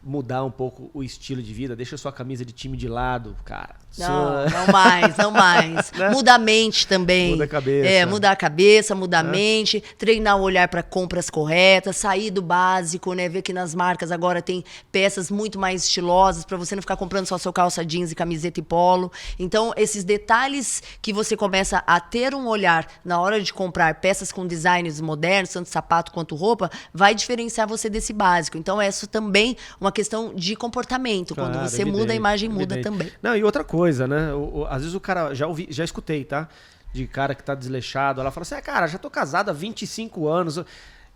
Speaker 3: mudar um pouco o estilo de vida. Deixa a sua camisa de time de lado, cara.
Speaker 2: Não mais.
Speaker 3: Né?
Speaker 2: Muda a mente também.
Speaker 3: Muda a cabeça.
Speaker 2: Mudar a cabeça, mudar a mente, treinar o olhar para compras corretas, sair do básico, né? Ver que nas marcas agora tem peças muito mais estilosas para você não ficar comprando só seu calça jeans e camiseta e polo. Então, esses detalhes que você começa a ter um olhar na hora de comprar peças com designs modernos, tanto sapato quanto roupa, vai diferenciar você desse básico. Então, isso também uma questão de comportamento.
Speaker 3: Claro,
Speaker 2: Quando você
Speaker 3: evidente,
Speaker 2: muda, a imagem muda
Speaker 3: evidente.
Speaker 2: também.
Speaker 3: Não, e outra coisa, né? Às vezes o cara, já escutei, tá? De cara que tá desleixado. Ela fala assim, cara, já tô casada há 25 anos.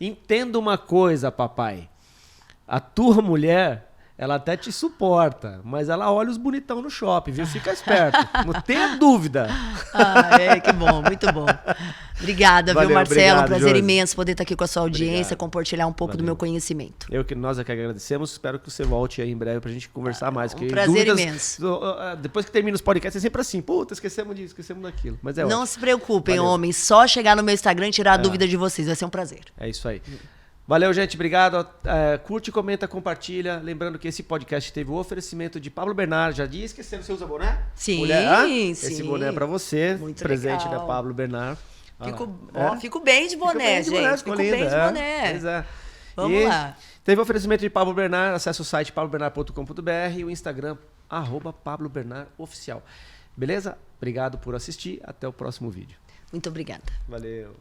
Speaker 3: Entenda uma coisa, papai. A tua mulher, ela até te suporta, mas ela olha os bonitão no shopping, viu? Fica esperto. Não tenha dúvida.
Speaker 2: Que bom, muito bom. Obrigada,
Speaker 3: Valeu,
Speaker 2: viu, Marcelo?
Speaker 3: obrigado,
Speaker 2: Prazer
Speaker 3: Josi.
Speaker 2: imenso poder estar aqui com a sua audiência,
Speaker 3: Obrigado.
Speaker 2: compartilhar um pouco do
Speaker 3: Valeu.
Speaker 2: meu conhecimento.
Speaker 3: Nós aqui agradecemos. Espero que você volte aí em breve pra gente conversar mais.
Speaker 2: Um prazer imenso.
Speaker 3: Depois que termina os podcasts, é sempre assim. Puta, esquecemos disso, esquecemos daquilo. Mas é
Speaker 2: Não
Speaker 3: ótimo.
Speaker 2: se preocupem,
Speaker 3: Valeu.
Speaker 2: homens. Só chegar no meu Instagram e tirar a dúvida de vocês. Vai ser um prazer.
Speaker 3: É isso aí. Valeu, gente. Obrigado. Curte, comenta, compartilha. Lembrando que esse podcast teve o oferecimento de Pablo Bernard. Já ia esquecendo, você usa boné?
Speaker 2: Sim,
Speaker 3: Mulher,
Speaker 2: sim.
Speaker 3: Esse boné é pra você.
Speaker 2: Muito
Speaker 3: presente
Speaker 2: legal.
Speaker 3: da Pablo Bernard.
Speaker 2: Fico bem de boné, gente. Fico bem de boné.
Speaker 3: Pois é.
Speaker 2: Vamos lá.
Speaker 3: Teve o oferecimento de Pablo Bernard. Acesse o site pablobernard.com.br e o Instagram, @PabloBernardOficial. Beleza? Obrigado por assistir. Até o próximo vídeo.
Speaker 2: Muito obrigada.
Speaker 3: Valeu.